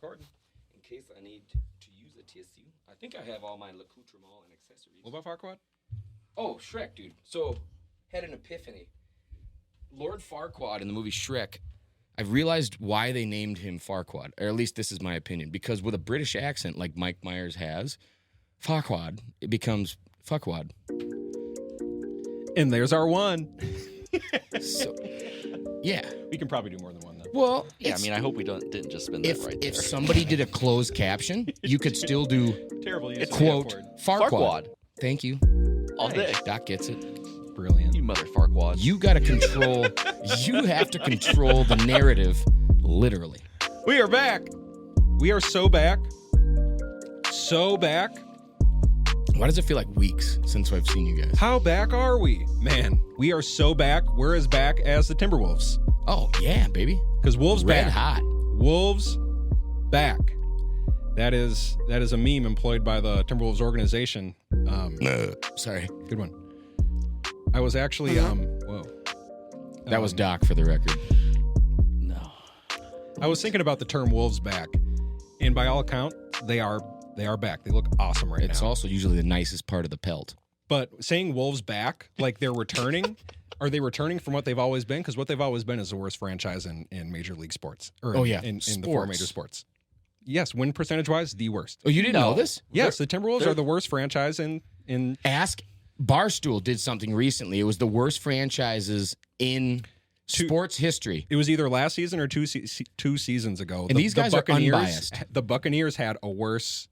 recording in case I need to use a tissue. I think I have all my accoutrement and accessories. What about Farquaad? Oh, Shrek, dude. So, had an epiphany. Lord Farquaad in the movie Shrek, I've realized why they named him Farquaad, or at least this is my opinion, because with a British accent like Mike Myers has, Farquaad, it becomes Fuckwad. And there's our one. So, yeah. We can probably do more than one, though. Well, yeah, I mean, I hope we didn't just spin that right there. If somebody did a closed caption, you could still do, Terrible use quote, Farquaad. Thank you. All day. Doc gets it. Brilliant. You mother Farquaad. You got to control, you have to control the narrative, literally. We are back. We are so back. So back. Why does it feel like weeks since I've seen you guys? How back are we? Man, we are so back. We're as back as the Timberwolves. Oh, yeah, baby. Because Wolves Red back. hot. Wolves back. That is a meme employed by the Timberwolves organization. Sorry. Good one. I was actually, whoa. That was Doc for the record. No. I was thinking about the term Wolves back. And by all account, they are back. They look awesome right now. It's also usually the nicest part of the pelt. But saying Wolves back, like they're returning, are they returning from what they've always been? Because what they've always been is the worst franchise in Major League Sports. Or in the four major sports. Yes, win percentage-wise, the worst. Oh, you didn't know this? Yes, the Timberwolves are the worst franchise in... Ask Barstool did something recently. It was the worst franchises in sports history. It was either last season or two seasons ago. And these guys are unbiased. The Buccaneers had a worse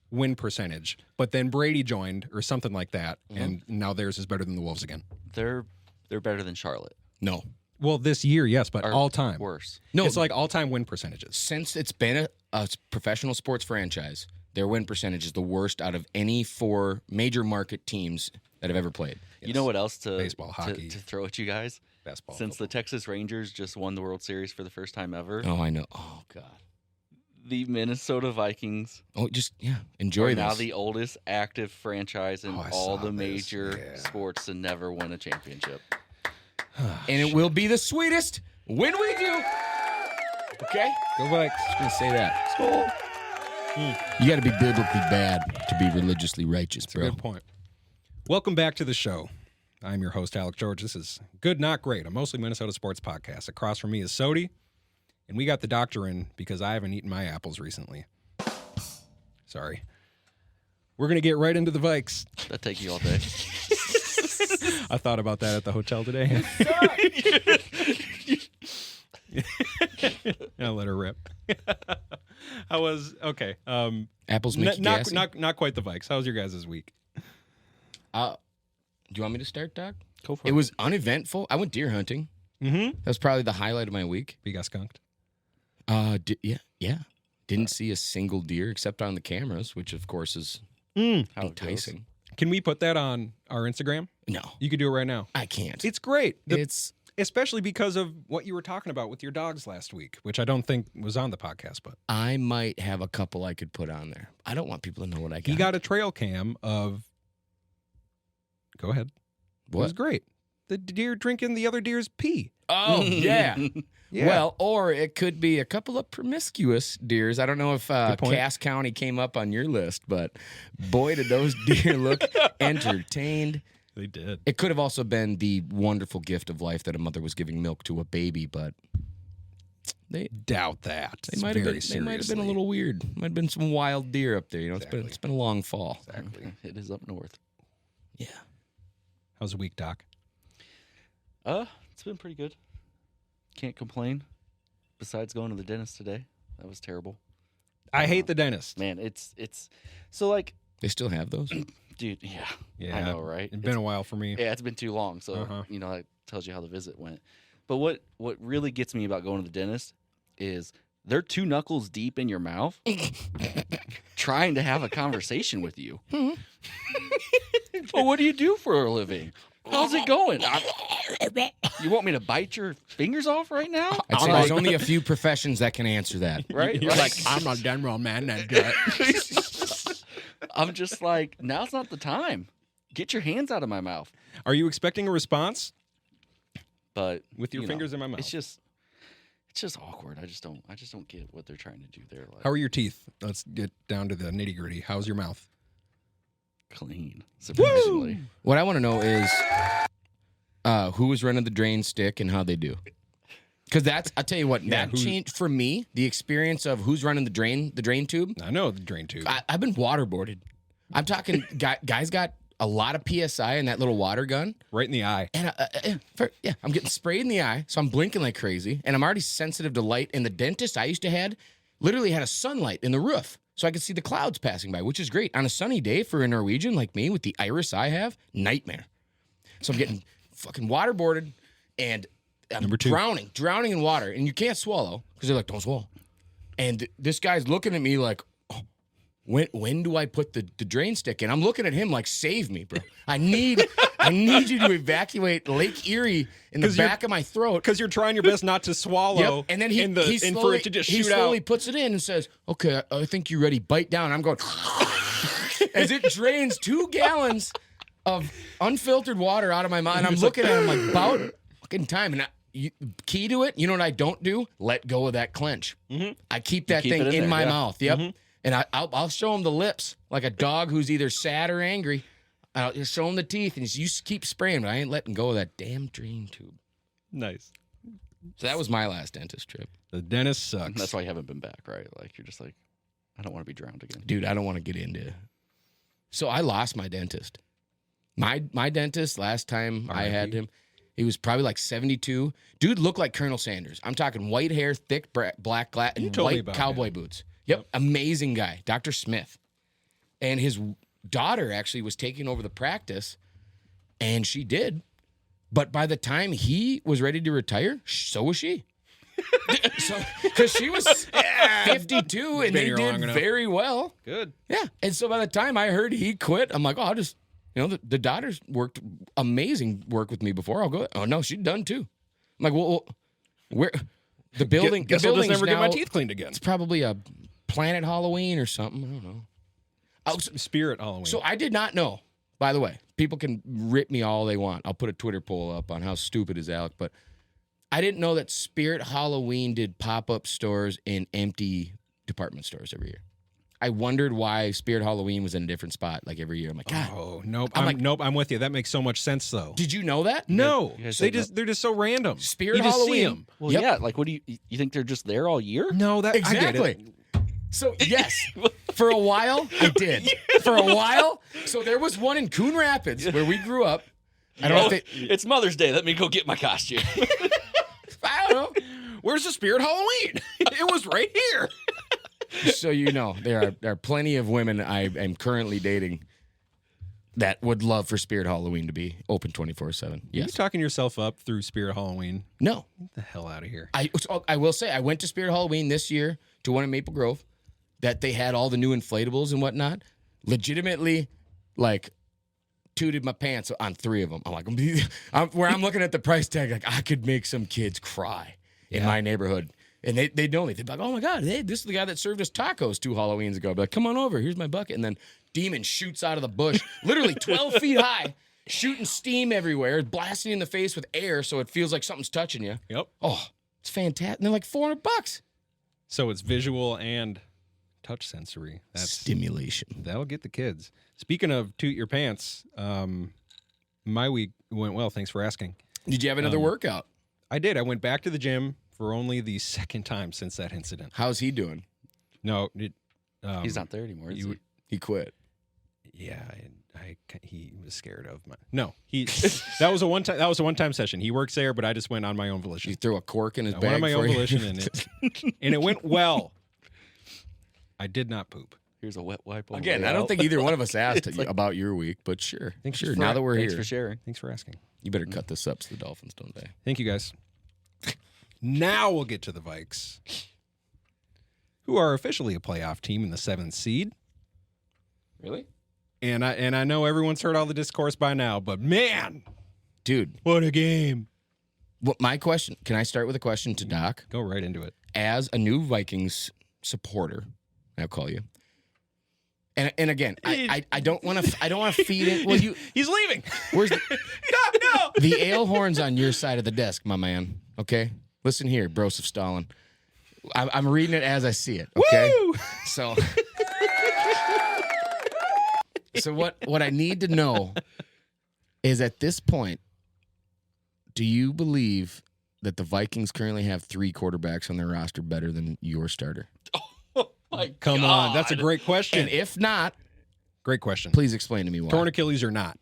win percentage, but then Brady joined or something like that, and now theirs is better than the Wolves again. They're better than Charlotte. No. Well, this year, yes, but all time. Worse. No. It's like all-time win percentages. Since it's been a professional sports franchise, their win percentage is the worst out of any four major market teams that have ever played. You know what else to Baseball, hockey. to throw at you guys? Basketball. Since the Texas Rangers just won the World Series for the first time ever, Oh, I know. Oh, God. the Minnesota Vikings Oh, just, enjoy are this. now the oldest active franchise in I all saw the this. major Yeah. sports to never win a championship. And it will be the sweetest when we do. Okay? Go Vikes. Just going to say that. You got to be biblically bad to be religiously righteous, That's a bro. good point. Welcome back to the show. I'm your host, Alex George. This is Good Not Great, a mostly Minnesota sports podcast. Across from me is Sodi, and we got the doctor in because I haven't eaten my apples recently. Sorry. We're going to get right into the Vikes. That'd take you all day. I thought about that at the hotel today. I'll let her rip. I was okay. Apples make you gassy? Not quite the Vikes. How was your guys' week? Do you want me to start, Doc? Go for It was uneventful. I went deer hunting. Mm-hmm. That was probably the highlight of my week. You got skunked? Yeah. Didn't see a single deer except on the cameras, which of course is How it goes. enticing. Can we put that on our Instagram? No, You could do it right now. I can't. It's great. It's Especially because of what you were talking about with your dogs last week, which I don't think was on the podcast, but I might have a couple I could put on there. I don't want people to know what I got. he got a trail cam of. Go ahead. It was What? great. The deer drinking the other deer's pee. Oh, yeah. Yeah. Well, or it could be a couple of promiscuous deers. I don't know if point. Cass County came up on your list, but boy, did those deer look entertained. They did. It could have also been the wonderful gift of life that a mother was giving milk to a baby, but they Doubt that. might have been. They might have been a little weird. Might have been some wild deer up there. You know, Exactly. it's been a long fall. Exactly. It is up north. Yeah. How's the week, Doc? It's been pretty good. Can't complain. Besides going to the dentist today, that was terrible. I hate the dentist. Man, it's so like, They still have those. dude. Yeah, Yeah, I know, right? It's been a while for me. Yeah, it's been too long. So that tells you how the visit went. But what really gets me about going to the dentist is they're 2 knuckles deep in your mouth, trying to have a conversation with you. Well, what do you do for a living? How's it going? You want me to bite your fingers off right now? I'd say there's only a few professions that can answer that. Right? You're Like, like, I'm a general man. I'm just like, now's not the time. Get your hands out of my mouth. Are you expecting a response But with your you know, fingers in my mouth? It's just it's just awkward. I just don't get what they're trying to do there. Like, How are your teeth? Let's get down to the nitty gritty. How's your mouth? clean, surprisingly. What I want to know is who was running the drain stick and how they do. Because I'll tell you what, that changed for me, the experience of who's running the drain tube. I know the drain tube. I've been waterboarded. I'm talking, guys got a lot of PSI in that little water gun. Right in the eye. And I'm getting sprayed in the eye, so I'm blinking like crazy. And I'm already sensitive to light. And the dentist I used to had literally had a sunlight in the roof, so I could see the clouds passing by, which is great. On a sunny day for a Norwegian like me with the iris I have, nightmare. So I'm getting fucking waterboarded and I'm Number 2. drowning in water. And you can't swallow because they're like, don't swallow. And this guy's looking at me like, oh, when do I put the drain stick in? I'm looking at him like, save me, bro. I need you to evacuate Lake Erie in the back of my throat. Because you're trying your best not to swallow. Yep. And then for it to just shoot out. He slowly puts it in and says, okay, I think you're ready. Bite down. I'm going, as it drains 2 gallons of unfiltered water out of my mouth. And I'm looking at him like, about fucking time. And key to it, you know what I don't do? Let go of that clench. Mm-hmm. I keep that thing in my mouth. Yep. Mm-hmm. And I'll show him the lips like a dog who's either sad or angry. I'll just show him the teeth, and you keep spraying, but I ain't letting go of that damn drain tube. Nice. So that was my last dentist trip. The dentist sucks. That's why you haven't been back, right? Like, you're just like, I don't want to be drowned again. Dude, I don't want to get into. So I lost my dentist. My dentist, last time I had him, he was probably like 72. Dude looked like Colonel Sanders. I'm talking white hair, thick black glass, and white cowboy boots. Yep. Amazing guy, Dr. Smith. And his daughter actually was taking over the practice, and she did. But by the time he was ready to retire, so was she. Because she was 52, and they did very well. Good. Yeah. And so by the time I heard he quit, I'm like, oh, I'll just, the daughter's worked amazing work with me before. I'll go. Oh, no, she's done too. I'm like, well where the building? Guess I'll just never get my teeth cleaned again. It's probably a Planet Halloween or something. I don't know. Spirit Halloween. So I did not know, by the way. People can rip me all they want. I'll put a Twitter poll up on how stupid is Alec, but I didn't know that Spirit Halloween did pop-up stores in empty department stores every year. I wondered why Spirit Halloween was in a different spot like every year. I'm like, God. Oh, nope. I'm with you. That makes so much sense, though. Did you know that? No. They're just so random. Spirit Halloween. See them. Well, yeah. Like, what do you think they're just there all year? No, exactly. I get it. So, yes, for a while, I did. For a while. So there was one in Coon Rapids where we grew up. I don't know if it's Mother's Day. Let me go get my costume. I don't know. Where's the Spirit Halloween? It was right here. So there are plenty of women I am currently dating that would love for Spirit Halloween to be open 24/7. Yes. Are you talking yourself up through Spirit Halloween? No. Get the hell out of here. I will say I went to Spirit Halloween this year to one in Maple Grove that they had all the new inflatables and whatnot. Legitimately, like, tooted my pants on 3 of them. I'm like, I'm looking at the price tag like I could make some kids cry in my neighborhood. And they'd know me. They'd be like, oh, my God, hey, this is the guy that served us tacos 2 Halloweens ago. I'd be like, come on over. Here's my bucket. And then Demon shoots out of the bush, literally 12 feet high, shooting steam everywhere, blasting you in the face with air so it feels like something's touching you. Yep. Oh, it's fantastic. And they're like $400. So it's visual and touch sensory. That's stimulation. That'll get the kids. Speaking of toot your pants, my week went well. Thanks for asking. Did you have another workout? I did. I went back to the gym for only the 2nd time since that incident. How's he doing? No, he's not there anymore. Is he? He quit. Yeah, he was scared of my. No, that was a one-time session. He works there, but I just went on my own volition. You threw a cork in his bag. Went on my own volition, and it went well. I did not poop. Here's a wet wipe. Again, I don't think either one of us asked about your week, but sure. Sure. Now that we're here. Thanks for sharing. Thanks for asking. You better cut this up so the Dolphins don't die. Thank you, guys. Now we'll get to the Vikes, who are officially a playoff team in the 7th seed. Really? And I know everyone's heard all the discourse by now, but man, dude, what a game! What my question? Can I start with a question to Doc? Go right into it. As a new Vikings supporter, I'll call you. And again, I don't want to feed it. Well, he's leaving. Where's the no? The ale horn's on your side of the desk, my man. Okay. Listen here, Broseph Stalin. I'm reading it as I see it. Okay. Woo! So what I need to know is at this point, do you believe that the Vikings currently have 3 quarterbacks on their roster better than your starter? Oh my Come God. on. That's a great question. And if not, Great question. please explain to me why. Torn Achilles or not?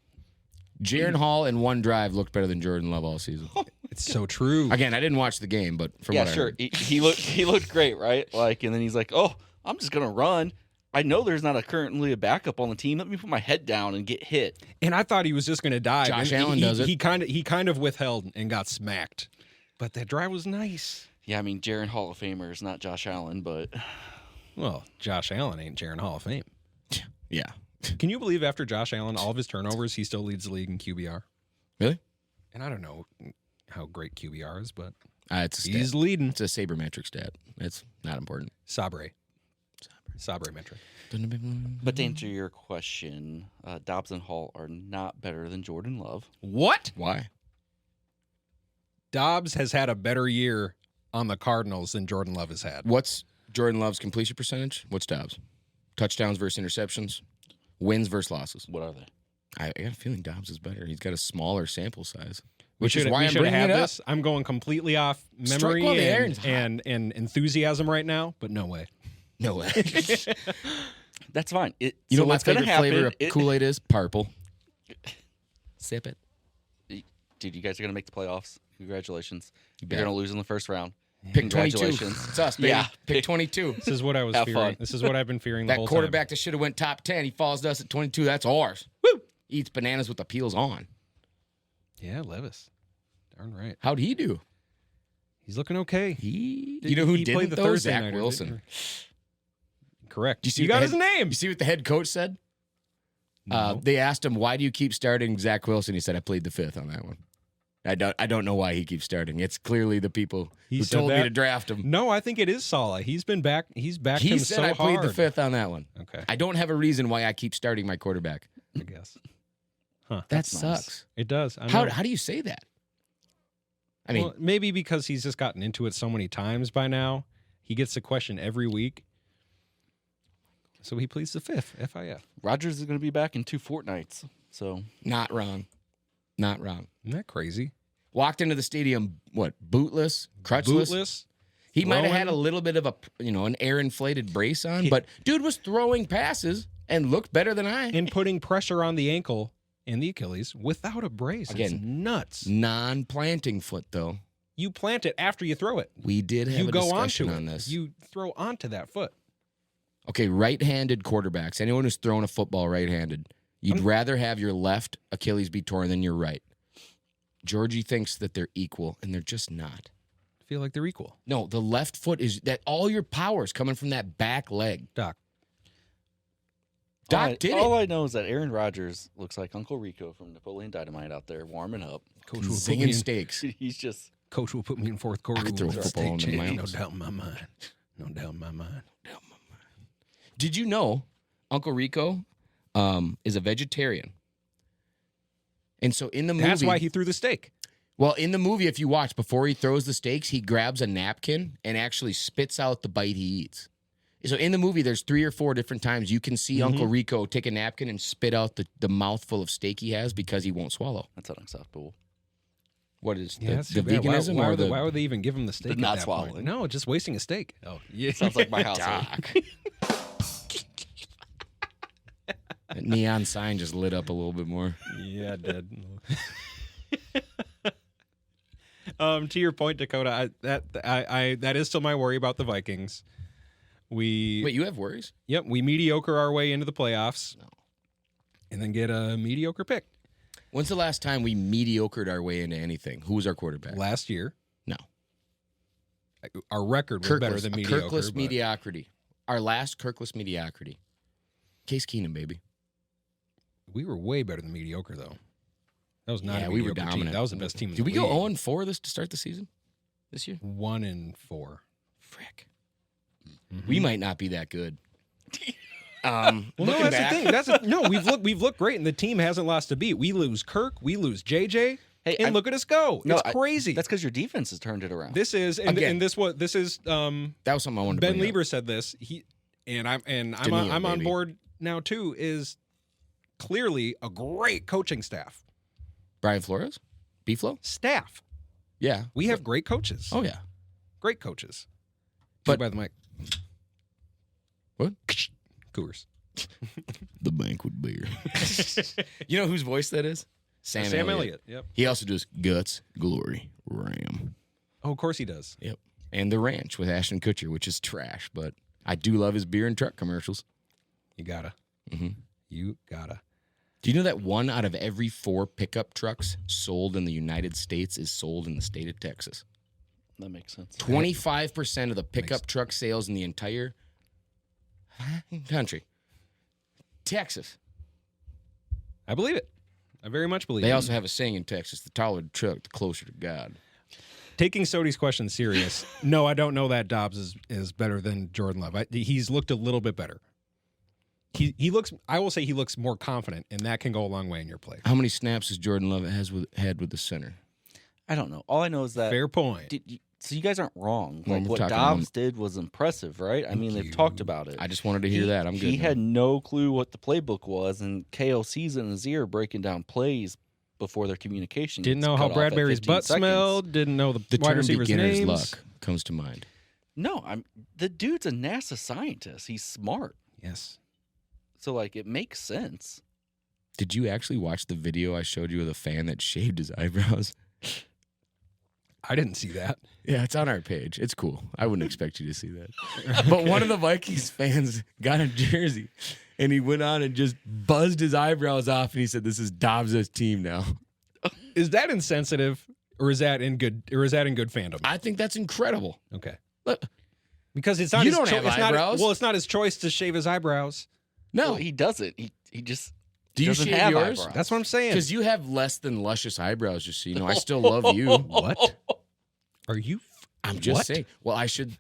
Jaron Hall in one drive looked better than Jordan Love all season. It's so true. Again, I didn't watch the game, but from what I sure. heard. He looked great, right? Like, and then he's like, "Oh, I'm just gonna run. I know there's not currently a backup on the team. Let me put my head down and get hit." And I thought he was just going to die. Josh And Allen does it. He kind of withheld and got smacked. But that drive was nice. Yeah, I mean, Jaron Hall of Famer is not Josh Allen, but Well, Josh Allen ain't Jaron Hall of Fame. Yeah. Can you believe after Josh Allen, all of his turnovers, he still leads the league in QBR? Really? And I don't know how great QBR is, but It's a stat. he's leading. It's a sabermetric stat. It's not important. Sabre metric. But to answer your question, Dobbs and Hall are not better than Jordan Love. What? Why? Dobbs has had a better year on the Cardinals than Jordan Love has had. What's Jordan Love's completion percentage? What's Dobbs? Touchdowns versus interceptions? Wins versus losses? What are they? I got a feeling Dobbs is better. He's got a smaller sample size. We Which is should why I'm have bringing had it up. this. I'm going completely off memory Strike while the iron's hot. and enthusiasm right now, but no way. No way. That's fine. You know what my what's gonna favorite happen? flavor of Kool-Aid is? Purple. Sip it. Dude, you guys are gonna make the playoffs. Congratulations. You You're bet. gonna lose in the first round. Pick 22. Congratulations. It's us, baby. Yeah. Pick 22. This is what I was Have fearing. fun. This is what I've been fearing the That whole quarterback that should have went top 10, he falls to us at 22. That's ours. Woo! Eats bananas with the peels on. time. Yeah, Levis. Darn right. How'd he do? He's looking okay. You know who He didn't, played the though? Thursday Zach nighter, Wilson. didn't Correct. You see You what got the his head- name. You see what the head coach said? No. They asked him, why do you keep starting Zach Wilson? He said, I played the 5th on that one. I don't know why he keeps starting. It's clearly the people He who said told me that? to draft him. No, I think it is Saleh. He's been back. He's backed He him said so I played hard. the 5th on that one. Okay, I don't have a reason why I keep starting my quarterback. I guess. Huh. That That's nice. sucks. It does. I How know. do you say that? I mean, Well, maybe because he's just gotten into it so many times by now. He gets the question every week. So he pleads the 5th, FIF. Rodgers is gonna be back in 2 fortnights. So not wrong. Not wrong. Isn't that crazy? Walked into the stadium, what, bootless, crutchless? Bootless. He might have had a throwing. little bit of an air inflated brace on, but dude was throwing passes and looked better than I. And putting pressure on the ankle and the Achilles without a brace. It's Again, nuts. Non-planting foot though. You plant it after you throw it. We did have You a go discussion onto on it. this. You throw onto that foot. Okay, right-handed quarterbacks. Anyone who's throwing a football right-handed, you'd rather have your left Achilles be torn than your right. Georgie thinks that they're equal, and they're just not. I feel like they're equal. No, the left foot is that all your power is coming from that back leg. Doc. Doc did all it. I know is that Aaron Rodgers looks like Uncle Rico from Napoleon Dynamite out there warming up. Coach will, put me Singing in, steaks. He's just Coach will put me in fourth quarter. I could throw a with football steak into my chicken. No house. doubt in my mind. No doubt in my mind. Did you know Uncle Rico is a vegetarian? And so in the movie, That's why he threw the steak. well, in the movie, if you watch, before he throws the steaks, he grabs a napkin and actually spits out the bite he eats. So in the movie, there's 3 or 4 different times you can see Uncle Rico take a napkin and spit out the mouthful of steak he has because he won't swallow. that's unacceptable. What is Yeah, that's the too bad. veganism why, or the why would they even give him the steak? The not at that point? swallowing. No, just wasting a steak. Oh, yeah. Sounds like my house. Doc. That neon sign just lit up a little bit more. Yeah, it did. To your point, Dakota, that is still my worry about the Vikings. Wait, you have worries? We mediocre our way into the playoffs, No. and then get a mediocre pick. When's the last time we mediocred our way into anything? Who was our quarterback? Last year, No. our record was better than a mediocre. Kirkless but mediocrity. Our last Kirkless mediocrity. Case Keenum, baby. we were way better than mediocre, though. That was not Yeah, a we were mediocre team. dominant. That was the best team in Did the we league. go 0-4 to start the season this year? 1-4. Frick. Mm-hmm. We might not be that good. Well, no, looking that's back, the thing. We've looked great, and the team hasn't lost a beat. We lose Kirk, we lose JJ, Hey, and look at us go. No, It's crazy. That's because your defense has turned it around. This is Again. and this was this is That was something I wanted to Ben bring up. Lieber said this. I'm Danilo, on baby. board now too. Is clearly a great coaching staff. Brian Flores? B-Flow? Staff. Yeah. We have great coaches. Oh, yeah. Great coaches. But- By the mic. What? Coors. The banquet beer. You know whose voice that is? Sam Elliott. Yep. He also does Guts, Glory, Ram. Oh, of course he does. Yep. And The Ranch with Ashton Kutcher, which is trash, but I do love his beer and truck commercials. You gotta. Mm-hmm. You gotta. Do you know that 1 out of every 4 pickup trucks sold in the United States is sold in the state of Texas? That makes sense. 25% of the pickup truck sales in the entire country. Texas. I believe it. I very much believe it. They also have a saying in Texas, the taller the truck, the closer to God. Taking Sodi's question serious, no, I don't know that Dobbs is better than Jordan Love. He's looked a little bit better. He looks. I will say he looks more confident, and that can go a long way in your play. How many snaps has Jordan Love had with the center? I don't know. All I know is that Fair point. so you guys aren't wrong. Well, Like we're what talking Dobbs did was impressive, right? I mean, Thank they've you. talked about it. I just wanted to hear that. I'm good. He now. had no clue what the playbook was, and KOC's in his ear breaking down plays before their communication. Didn't gets know how cut off at Bradbury's 15 butt seconds. smelled. Didn't know the wide term receivers' beginner's names. luck comes to mind. No, the dude's a NASA scientist. He's smart, Yes. so like it makes sense. Did you actually watch the video I showed you of the fan that shaved his eyebrows? I didn't see that. Yeah, it's on our page. It's cool. I wouldn't expect you to see that. But one of the Vikings fans got a jersey, and he went on and just buzzed his eyebrows off, and he said, "This is Dobbs' team now." Is that insensitive, or is that in good fandom? I think that's incredible. Okay. Look, Because it's not You his don't cho- have it's not- eyebrows. well, it's not his choice to shave his eyebrows. no, Well, he doesn't. He just do you doesn't shave have yours? eyebrows. That's what I'm saying. Because you have less than luscious eyebrows. Just so you know, I still love you. What? Are you? I'm just What? saying. Well, I should.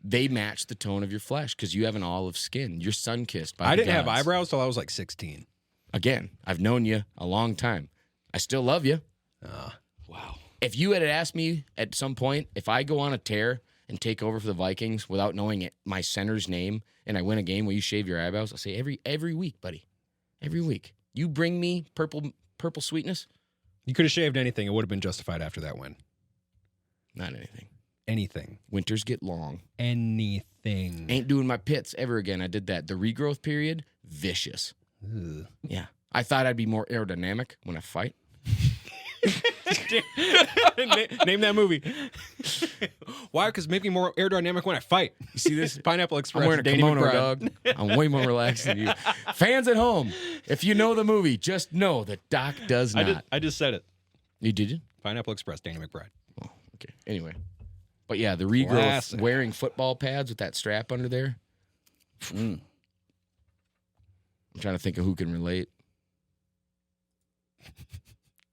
They match the tone of your flesh because you have an olive skin. You're sun kissed by. I the didn't have gods. eyebrows till I was like 16. Again, I've known you a long time. I still love you. wow. If you had asked me at some point if I go on a tear and take over for the Vikings without knowing my center's name and I win a game, will you shave your eyebrows? I'll say every week, buddy. Every week. You bring me purple sweetness? You could have shaved anything. It would have been justified after that win. Not anything. Anything. Winters get long. Anything. Ain't doing my pits ever again. I did that. The regrowth period, vicious. Ugh. Yeah. I thought I'd be more aerodynamic when I fight. Name that movie. Why? Because make me more aerodynamic when I fight. You see this? Pineapple Express. I'm wearing a Danny kimono, McBride. dog. I'm way more relaxed than you. Fans at home, if you know the movie, just know that Doc does not. I just said it. You did you? Pineapple Express. Danny McBride. Oh, okay. Anyway. But yeah, the regrowth, Classic. wearing football pads with that strap under there. Mm. I'm trying to think of who can relate.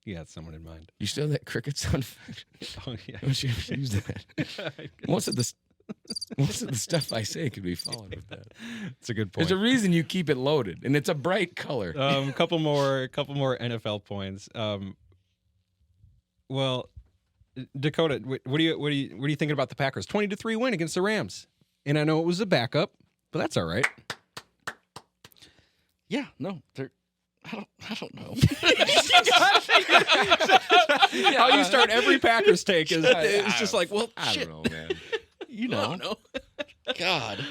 You had someone in mind. You still have that cricket sound effect? Oh yeah. Why don't you ever use that? Most of the stuff I say could be followed with that. It's a good point. There's a reason you keep it loaded, and it's a bright color. Couple more NFL points. Well, Dakota, what are you thinking about the Packers? 20-3 win against the Rams, and I know it was a backup, but that's all right. Yeah, no, I don't know. How you start every Packers take is it's just like, well, I shit. don't know, man. You know, No. God.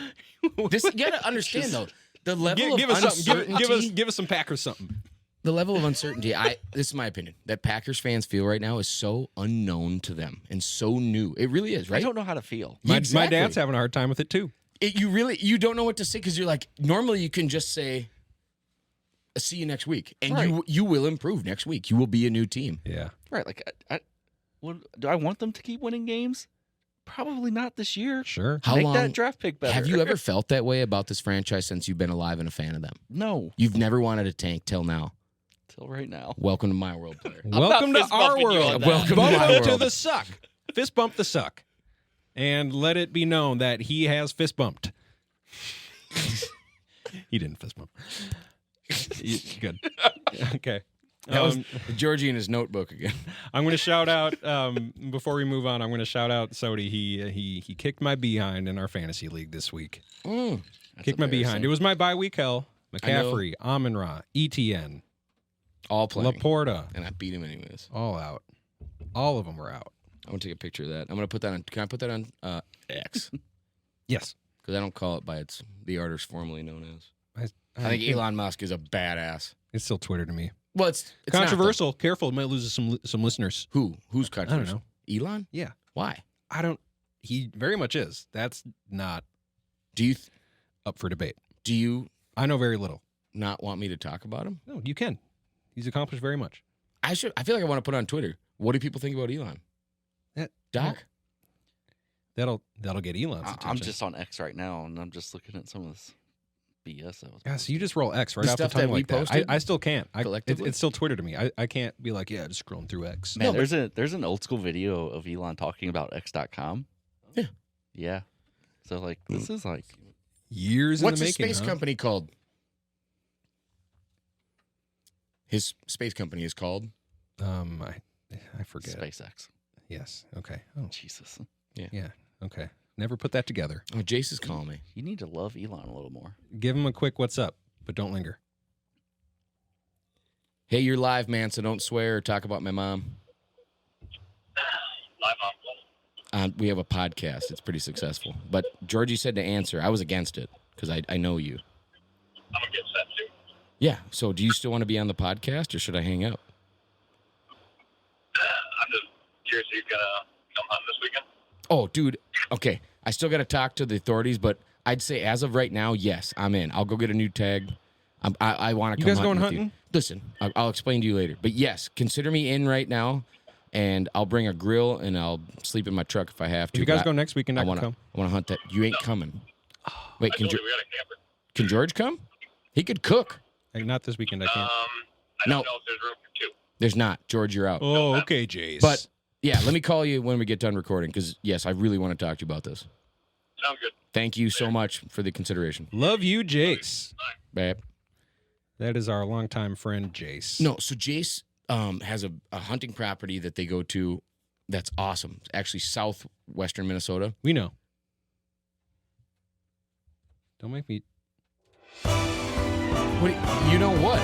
This you gotta understand though. The level Give of us something. uncertainty. Give us some Packers something. The level of uncertainty. This is my opinion. That Packers fans feel right now is so unknown to them and so new. It really is, I right? don't know how to feel. My Exactly. dad's having a hard time with it too. You don't know what to say because you're like, normally you can just say, see you next week, and Right. you will improve next week. You will be a new team. Yeah. Right? Like, do I want them to keep winning games? Probably not this year. Sure. How Make long that draft pick better. have you ever felt that way about this franchise since you've been alive and a fan of them? No, You've never wanted to tank till now. till right now. Welcome to my world, player. Welcome to fist our bumping you on world. that. Welcome to Bump my him to world. the suck. Fist bump the suck. And let it be known that he has fist bumped. He didn't fist bump. Good. Okay. That was Georgie in his notebook again. I'm going to shout out before we move on. I'm going to shout out Sodi. He kicked my behind in our fantasy league this week. Kicked my behind. It was my bye week. Hell, McCaffrey, Amon-Ra, ETN, all playing. Laporta, and I beat him anyways. All out. All of them were out. I'm gonna take a picture of that. I'm gonna put that on. Can I put that on X? Yes, because I don't call it by the artist formerly known as. I think it- Elon Musk is a badass. It's still Twitter to me. Well, it's Controversial. Careful, it might lose some listeners. Who's controversial? Elon? Yeah. Why? He very much is. That's not Do you up for debate. do you I know very little. not want me to talk about him? No, you can. He's accomplished very much. I feel like I want to put it on Twitter. What do people think about Elon? Doc? That'll get Elon's attention. I'm just on X right now, and I'm just looking at some of this BS that was. Yeah, so you just roll X right The off the stuff that tongue we like that. posted? I still can't. Collectively? It's still Twitter to me. I can't be like, just scrolling through X. Man, there's an old school video of Elon talking about X.com. Yeah. Yeah. So like this is like Years What's in the his making. space company called? His space company is called? I forget. SpaceX. Yes. Okay. Oh, Jesus. yeah. Okay. Never put that together. Oh, Jace is calling me. You need to love Elon a little more. Give him a quick what's up, but don't linger. Hey, you're live, man, so don't swear or talk about my mom. Live on what? We have a podcast. It's pretty successful. But Georgie said to answer. I was against it because I know you. I'm gonna get set too. Yeah. So do you still want to be on the podcast or should I hang up? I'm just curious who's gonna come hunt this weekend. Oh, dude. Okay. I still got to talk to the authorities, but I'd say as of right now, yes, I'm in. I'll go get a new tag. I want to come You guys going hunting with hunting? you. Listen, I'll explain to you later. But yes, consider me in right now, and I'll bring a grill, and I'll sleep in my truck if I have to. If you guys But go next weekend, I can want come. to hunt that. You ain't coming. Wait, I told you we got a camper. can George come? He could cook. Not this weekend. I can't. I No. don't know if there's room for two. There's not. George, you're out. Oh, okay, Jace. But yeah, let me call you when we get done recording because, yes, I really want to talk to you about this. Sounds good. Thank you so much for the consideration. love you, Jace. Babe. That is our longtime friend, Jace. No, so Jace has a hunting property that they go to that's awesome. It's actually southwestern Minnesota. We know. Don't make me. You know what?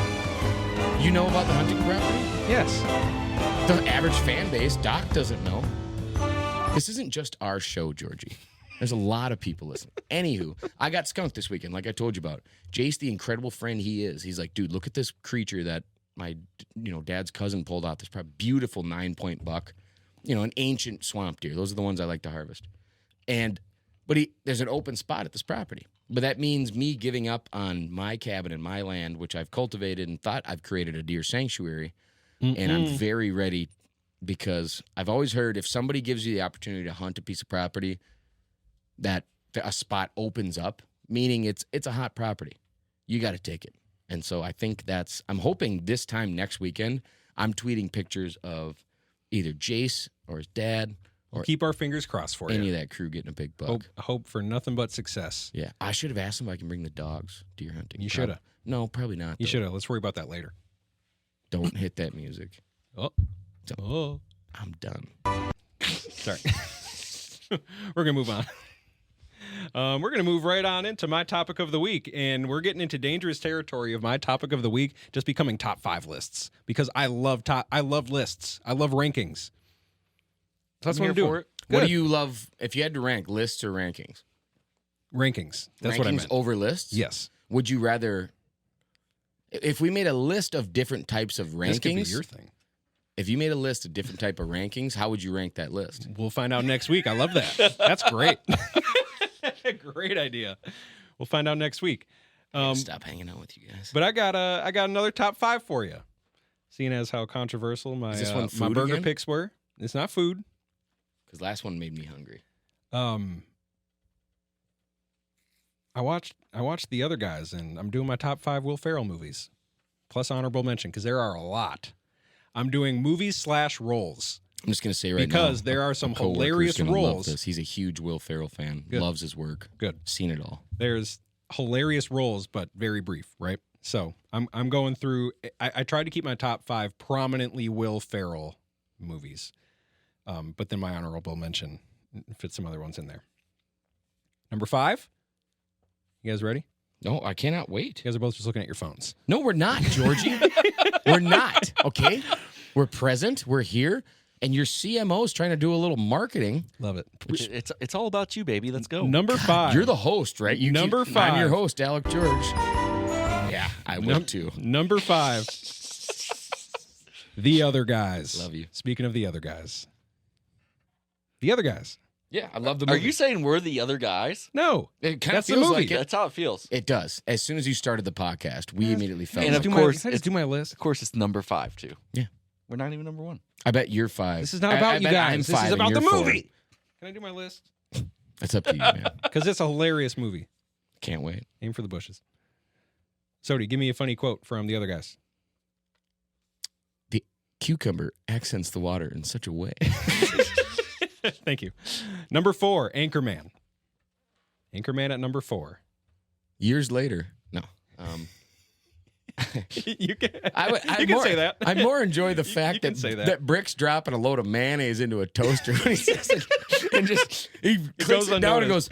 You know about the hunting property? Yes. The average fan base, Doc doesn't know. This isn't just our show, Georgie. There's a lot of people listening. Anywho, I got skunked this weekend, like I told you about. Jace, the incredible friend he is, he's like, dude, look at this creature that my dad's cousin pulled out. This probably beautiful 9-point buck. An ancient swamp deer. Those are the ones I like to harvest. But there's an open spot at this property. But that means me giving up on my cabin and my land, which I've cultivated and thought I've created a deer sanctuary. And I'm very ready because I've always heard if somebody gives you the opportunity to hunt a piece of property, that a spot opens up, meaning it's a hot property. You got to take it. And so I think I'm hoping this time next weekend, I'm tweeting pictures of either Jace or his dad or Keep our fingers crossed for any you. of that crew getting a big buck. Hope for nothing but success. Yeah. I should have asked him if I can bring the dogs deer hunting. You should have. No, probably not. You though. should have. Let's worry about that later. Don't hit that music. Oh. I'm done. Sorry. We're going to move on. We're going to move right on into my topic of the week, and we're getting into dangerous territory of my topic of the week just becoming top 5 lists because I love lists. I love rankings. So that's what I'm doing. What Good. do you love if you had to rank lists or rankings? Rankings. That's rankings what I meant. Over lists? Yes. Would you rather, if we made a list of different types of rankings, This could be your thing. if you made a list of different type of rankings, how would you rank that list? We'll find out next week. I love that. That's great. Great idea. We'll find out next week. Stop hanging out with you guys. But I got another top 5 for you. Seeing as how controversial my Is this one my food burger again? picks were. It's not food. Because last one made me hungry. I watched the other guys, and I'm doing my top 5 Will Ferrell movies, plus honorable mention because there are a lot. I'm doing movies / roles. I'm just going to say right now. Because there are some a coworker's hilarious gonna love roles. this. He's a huge Will Ferrell fan. Good. Loves his work. Good. Seen it all. There's hilarious roles, but very brief, right? So I'm going through. I tried to keep my top 5 prominently Will Ferrell movies, but then my honorable mention fits some other ones in there. Number 5. You guys ready? No, I cannot wait. You guys are both just looking at your phones. No, we're not, Georgie. We're not. Okay, we're present. We're here, and your CMO is trying to do a little marketing. Love it. It's all about you, baby. Let's go. Number 5. You're the host, right? Number 5. I'm your host, Alec George. Yeah, I would too. Number 5. The Other Guys. Love you. Speaking of The Other Guys. The Other Guys. Yeah, I love the Are movie. you saying we're the other guys? No. It kind of That's the feels movie. like it. That's how it feels. It does. As soon as you started the podcast, we immediately felt And like of Can course, I just do my list. Of course, it's number 5 too. Yeah. We're not even number 1. I bet you're 5. This is not about you bet I'm guys. This 5 is and about the you're 4. movie. Can I do my list? It's up to you, man. Because it's a hilarious movie. Can't wait. Aim for the bushes. Sody, give me a funny quote from The Other Guys. The cucumber accents the water in such a way. Thank you. Number 4, Anchorman. Anchorman at number 4. Years later, no. You can, I you can say that. I more enjoy the fact can that say that. that Brick's dropping a load of mayonnaise into a toaster when he says it, and just he clicks goes it down and goes,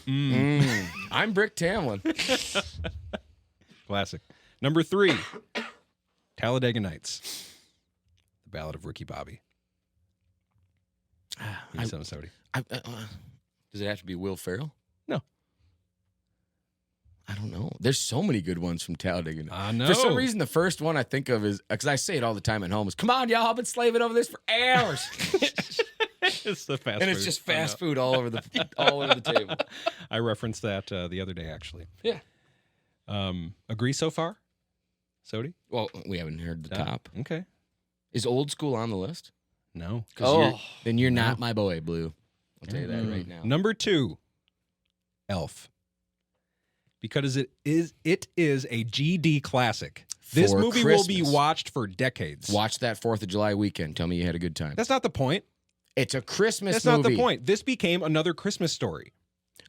unnoticed. "I'm Brick Tamlin." Classic. Number 3, Talladega Nights. The Ballad of Ricky Bobby. Give me some, Sody. Does it have to be Will Ferrell? No. I don't know. There's so many good ones from Talladega Nights. I know. For some reason, the first one I think of is, because I say it all the time at home, is, "Come on, y'all, I've been slaving over this for hours." It's the fast And food. it's just I fast know. food all over the table. I referenced that the other day, actually. Yeah. Agree so far? Sody? Well, we haven't heard the No? top. Okay. Is Old School on the list? No. 'Cause then you're not my boy, Blue. I'll tell you that right now. Number 2, Elf. Because it is a GD classic. This For movie will be Christmas. watched for decades. Watch that 4th of July weekend. Tell me you had a good time. That's not the point. It's a Christmas That's movie. not the point. This became another Christmas story.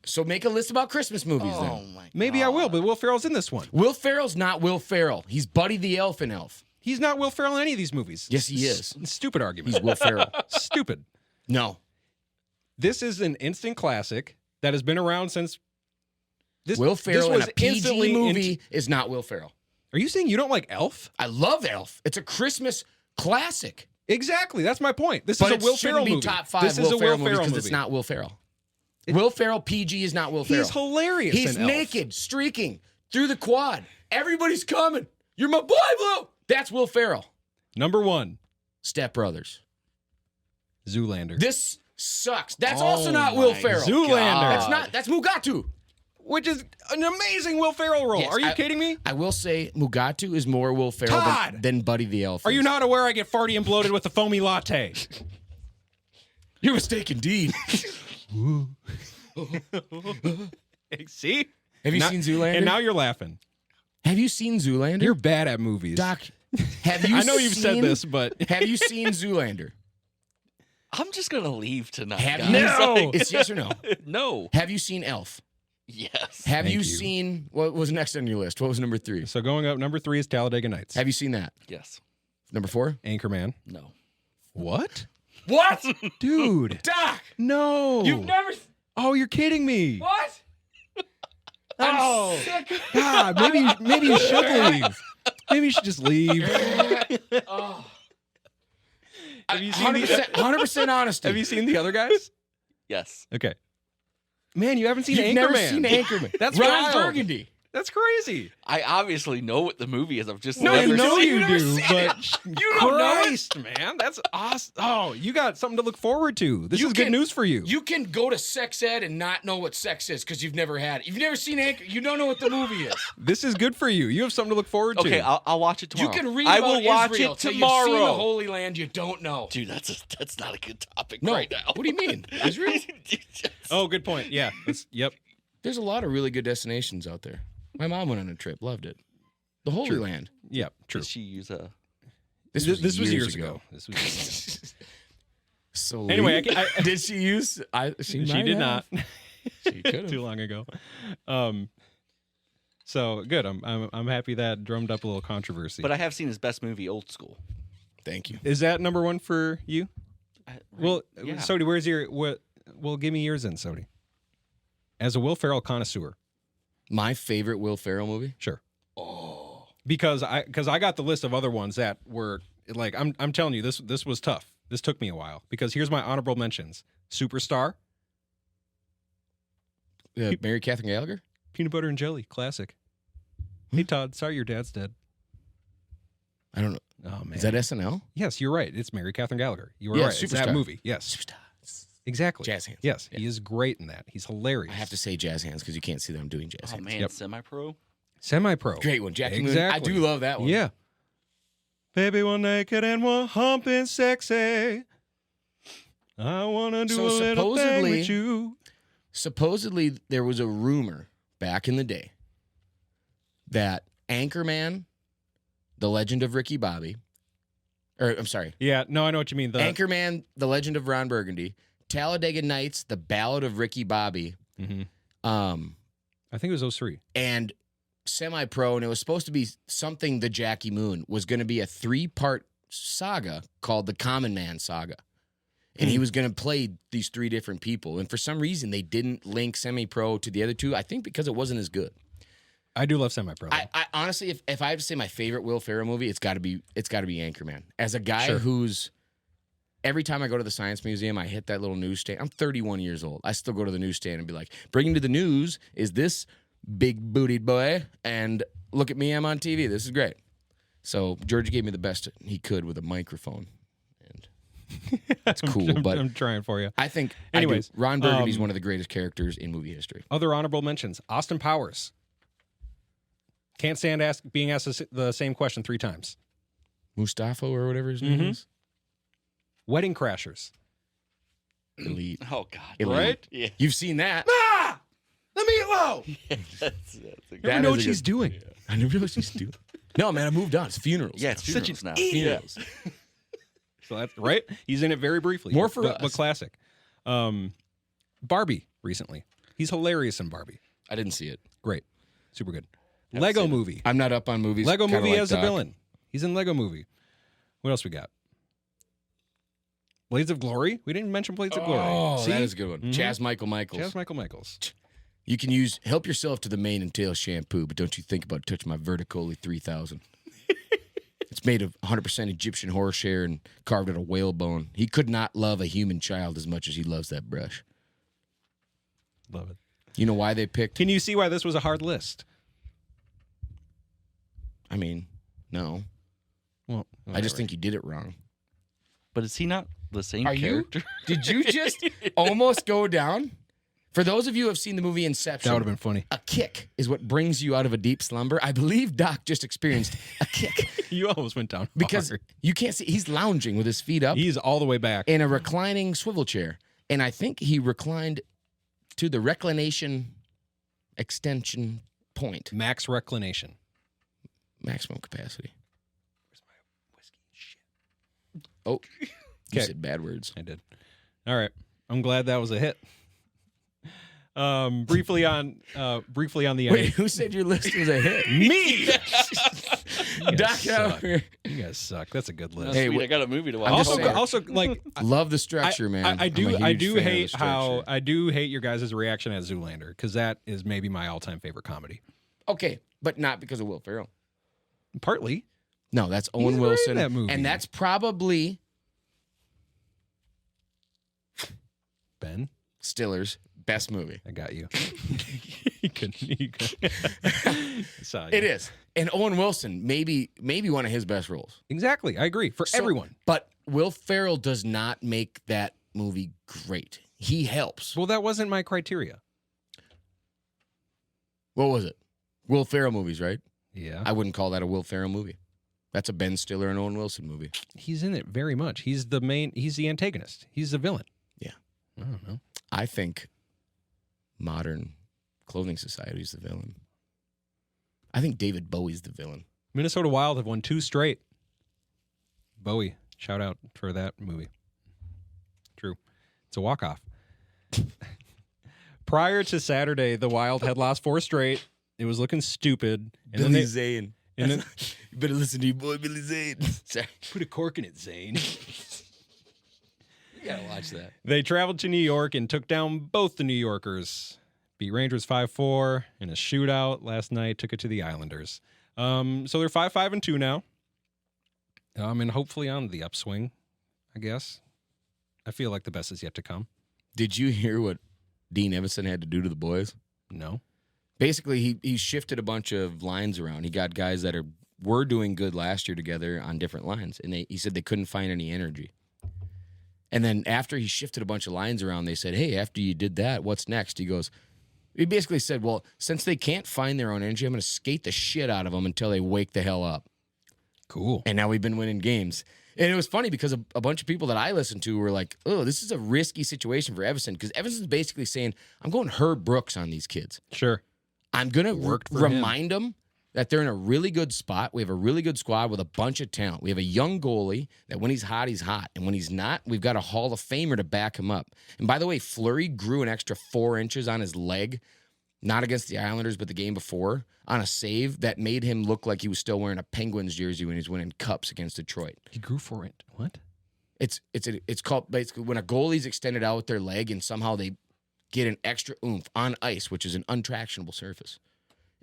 So make a list about Christmas movies Oh then. my God. Maybe I will, but Will Ferrell's in this one. Will Ferrell's not Will Ferrell. He's Buddy the Elf in Elf. He's not Will Ferrell in any of these movies. Yes, he is. Stupid argument. He's Will Ferrell. Stupid. No. This is an instant classic that has been around since. Will Ferrell in was a PG instantly movie is not Will Ferrell. Are you saying you don't like Elf? I love Elf. It's a Christmas classic. Exactly. That's my point. This But is a Will Ferrell be movie. top 5 This Will is a Ferrell Will Ferrell because movie. it's not Will Ferrell. Will Ferrell PG is not Will Ferrell. He's hilarious. He's in Elf. naked, streaking through the quad. Everybody's coming. You're my boy, Blue. That's Will Ferrell. Number 1, Step Brothers. Zoolander. This sucks. That's also not Will Ferrell. Zoolander. That's Mugatu. Which is an amazing Will Ferrell role. Yes, Are you kidding me? I will say Mugatu is more Will Ferrell Todd! than Buddy the Elf. Are you is. not aware I get farty and bloated with a foamy latte? You're mistaken, indeed. See? Have you Now- seen Zoolander? And now you're laughing. Have you seen Zoolander? You're bad at movies. Doc, have you I know you've said seen- this, but Have you seen Zoolander? I'm just gonna leave tonight. Have guys. you? No. It's yes or no. No. Have you seen Elf? Yes. Have Thank you you. seen what was next on your list? What was number 3? so going up, number 3 is Talladega Nights. Have you seen that? Yes. Number 4? Anchorman. No. What? What? Dude. Doc, No. you've never. Oh, you're kidding me. What? Oh. Sick. God, maybe you should leave. Maybe you should just leave. Oh. Have you seen 100% honesty. Have you seen the other guys? Yes. Okay. Man, you haven't seen You've Anchorman. never seen Anchorman. That's Ron wild. Burgundy. That's crazy. I obviously know what the movie is. I've just No, never you know seen you never do, seen but You don't know it? Christ, man, that's awesome. Oh, you got something to look forward to. This You is good can- news for you. You can go to sex ed and not know what sex is because you've never had it. You've never seen Anchor. You don't know what the movie is. This is good for you. You have something to look forward to. Okay, I'll watch it tomorrow. You can read I about will watch Israel it till tomorrow. You've seen the Holy Land. You don't know. Dude, that's not a good topic No. right now. What do you mean? Israel? Oh, good point. Yeah. Yep. There's a lot of really good destinations out there. My mom went on a trip. Loved it. The Holy True. Yep. Yep. True. Did she use a? This was years ago. This was years ago. So Anyway, Lee, I- did she use? She She might did have. not. She could Too have. long ago. So good. I'm happy that drummed up a little controversy. But I have seen his best movie, Old School. Thank you. Is that number one for you? Well, yeah. Sodi, where's your what? Well, give me yours then, Sodi. As a Will Ferrell connoisseur, My favorite Will Ferrell movie? sure. Oh. Because I got the list of other ones that were like I'm telling you this was tough. This took me a while because here's my honorable mentions: Superstar, Mary Catherine Gallagher? Peanut Butter and Jelly, classic. Hey Todd, sorry your dad's dead. I don't know. Oh man, Is that SNL? Yes, you're right. It's Mary Catherine Gallagher. You were Yeah, right. It's that Superstar. movie. Yes, Superstar. exactly. Jazz hands. Yes, Yeah. he is great in that. He's hilarious. I have to say jazz hands because you can't see that I'm doing jazz Oh hands. man, Yep. Semi-Pro. Semi-pro. Great one, Jackie Moon. Exactly. I do love that one. Yeah. Baby, one naked and one humping sexy. I wanna do So a little thing supposedly- with you. Supposedly, there was a rumor back in the day that Anchorman, The Legend of Ricky Bobby, or I'm sorry, Yeah, no, I know what you mean. Anchorman, The Legend of Ron Burgundy, Talladega Nights, The Ballad of Ricky Bobby, Mhm. um, I think it was those three. and Semi-Pro, and it was supposed to be something the Jackie Moon was going to be a 3-part saga called the Common Man Saga. And he was going to play these 3 different people. And for some reason, they didn't link Semi-Pro to the other 2. I think because it wasn't as good. I do love Semi-Pro. I honestly, if I have to say my favorite Will Ferrell movie, it's got to be Anchorman. As a guy Sure. who's every time I go to the Science Museum, I hit that little newsstand. I'm 31 years old. I still go to the newsstand and be like, bringing to the news is this big bootied boy, and look at me, I'm on TV. This is great. So George gave me the best he could with a microphone, and it's cool. But I'm trying for you. I think, Anyways, Ron Burgundy's one of the greatest characters in movie history. Other honorable mentions: Austin Powers. Can't stand being asked the same question 3 times. Mustafa or whatever his name is. Wedding Crashers. Elite. Oh God. Elite. Right? Yeah. You've seen that. Ah! Let me low. That's a You That never know is what a she's good- doing. I never know what she's doing. No, man, I moved on. It's funerals. Yeah, it's now. funerals now. Funerals. So that's right. He's in it very briefly. More for but us. classic. Barbie recently. He's hilarious in Barbie. I didn't see it. Great. Super good. Haven't Lego seen it. Movie. I'm not up on movies. Lego kinda Movie like as a Doc. villain. He's in Lego Movie. What else we got? Blades of Glory. We didn't mention Blades of Glory. Oh, See? that is a good one. Mhm. Chaz Michael Michaels. Chaz Michael Michaels. You can help yourself to the mane and tail shampoo, but don't you think about touching my Verticoli 3000. It's made of 100% Egyptian horsehair and carved out of whalebone. He could not love a human child as much as he loves that brush. Love it. You know why they picked? Can you see why this was a hard list? I mean, no. Well, I just think you did it wrong. But is he not the same Are you? character? Did you just almost go down? For those of you who have seen the movie Inception, that would have been funny. a kick is what brings you out of a deep slumber. I believe Doc just experienced a kick You almost went down because hard. you can't see. He's lounging with his feet up He's all the way back. in a reclining swivel chair. And I think he reclined to the reclination extension point, Max reclination. maximum capacity. Where's my whiskey? Shit. Oh, you Okay. said bad words. I did. All right. I'm glad that was a hit. Briefly on the Wait, who said your list was a hit? me. Doc guys out suck. here. You guys suck. That's a good list. That's Hey, sweet. wh- I got a movie to watch. I'm just Also, saying. also, like Love the structure, man. I I'm do. a I huge do fan of the hate structure. I do hate your guys' reaction at Zoolander because that is maybe my all-time favorite comedy. Okay, but not because of Will Ferrell. Partly. No, that's He's Owen great in Wilson. that movie. And that's probably Ben, Stiller's best movie. I got you. you could. Saw you. It is. And Owen Wilson, maybe one of his best roles. Exactly. I agree. For So- everyone. But Will Ferrell does not make that movie great. He helps. Well, that wasn't my criteria. What was it? Will Ferrell movies, right? Yeah. I wouldn't call that a Will Ferrell movie. That's a Ben Stiller and Owen Wilson movie. He's in it very much. He's the antagonist. He's the villain. Yeah. I don't know. I think Modern Clothing Society is the villain. I think David Bowie's the villain. Minnesota Wild have won 2 straight. Bowie, shout out for that movie. True. It's a walk-off. Prior to Saturday, the Wild had lost 4 straight. It was looking stupid. And Billy then Zane. and then You better listen to your boy Billy Zane. Sorry. put a cork in it, Zane. You gotta watch that. They traveled to New York and took down both the New Yorkers. Beat Rangers 5-4 in a shootout last night. Took it to the Islanders. So they're 5-5-2 now. And hopefully on the upswing, I guess. I feel like the best is yet to come. Did you hear what Dean Evison had to do to the boys? No. Basically, he shifted a bunch of lines around. He got guys that were doing good last year together on different lines, and he said they couldn't find any energy. And then after he shifted a bunch of lines around, they said, hey, after you did that, what's next? He basically said, well, since they can't find their own energy, I'm going to skate the shit out of them until they wake the hell up. Cool. And now we've been winning games. And it was funny because a bunch of people that I listened to were like, oh, this is a risky situation for Everson. Because Everson's basically saying, I'm going Herb Brooks on these kids. Sure. I'm going to Worked for remind them that they're in a really good spot. We have a really good squad with a bunch of talent. We have a young goalie that when he's hot, he's hot. And when he's not, we've got a Hall of Famer to back him up. And by the way, Fleury grew an extra 4 inches on his leg, not against the Islanders, but the game before, on a save that made him look like he was still wearing a Penguins jersey when he's winning cups against Detroit. He grew for it. What? It's called basically when a goalie's extended out with their leg and somehow they get an extra oomph on ice, which is an untractionable surface.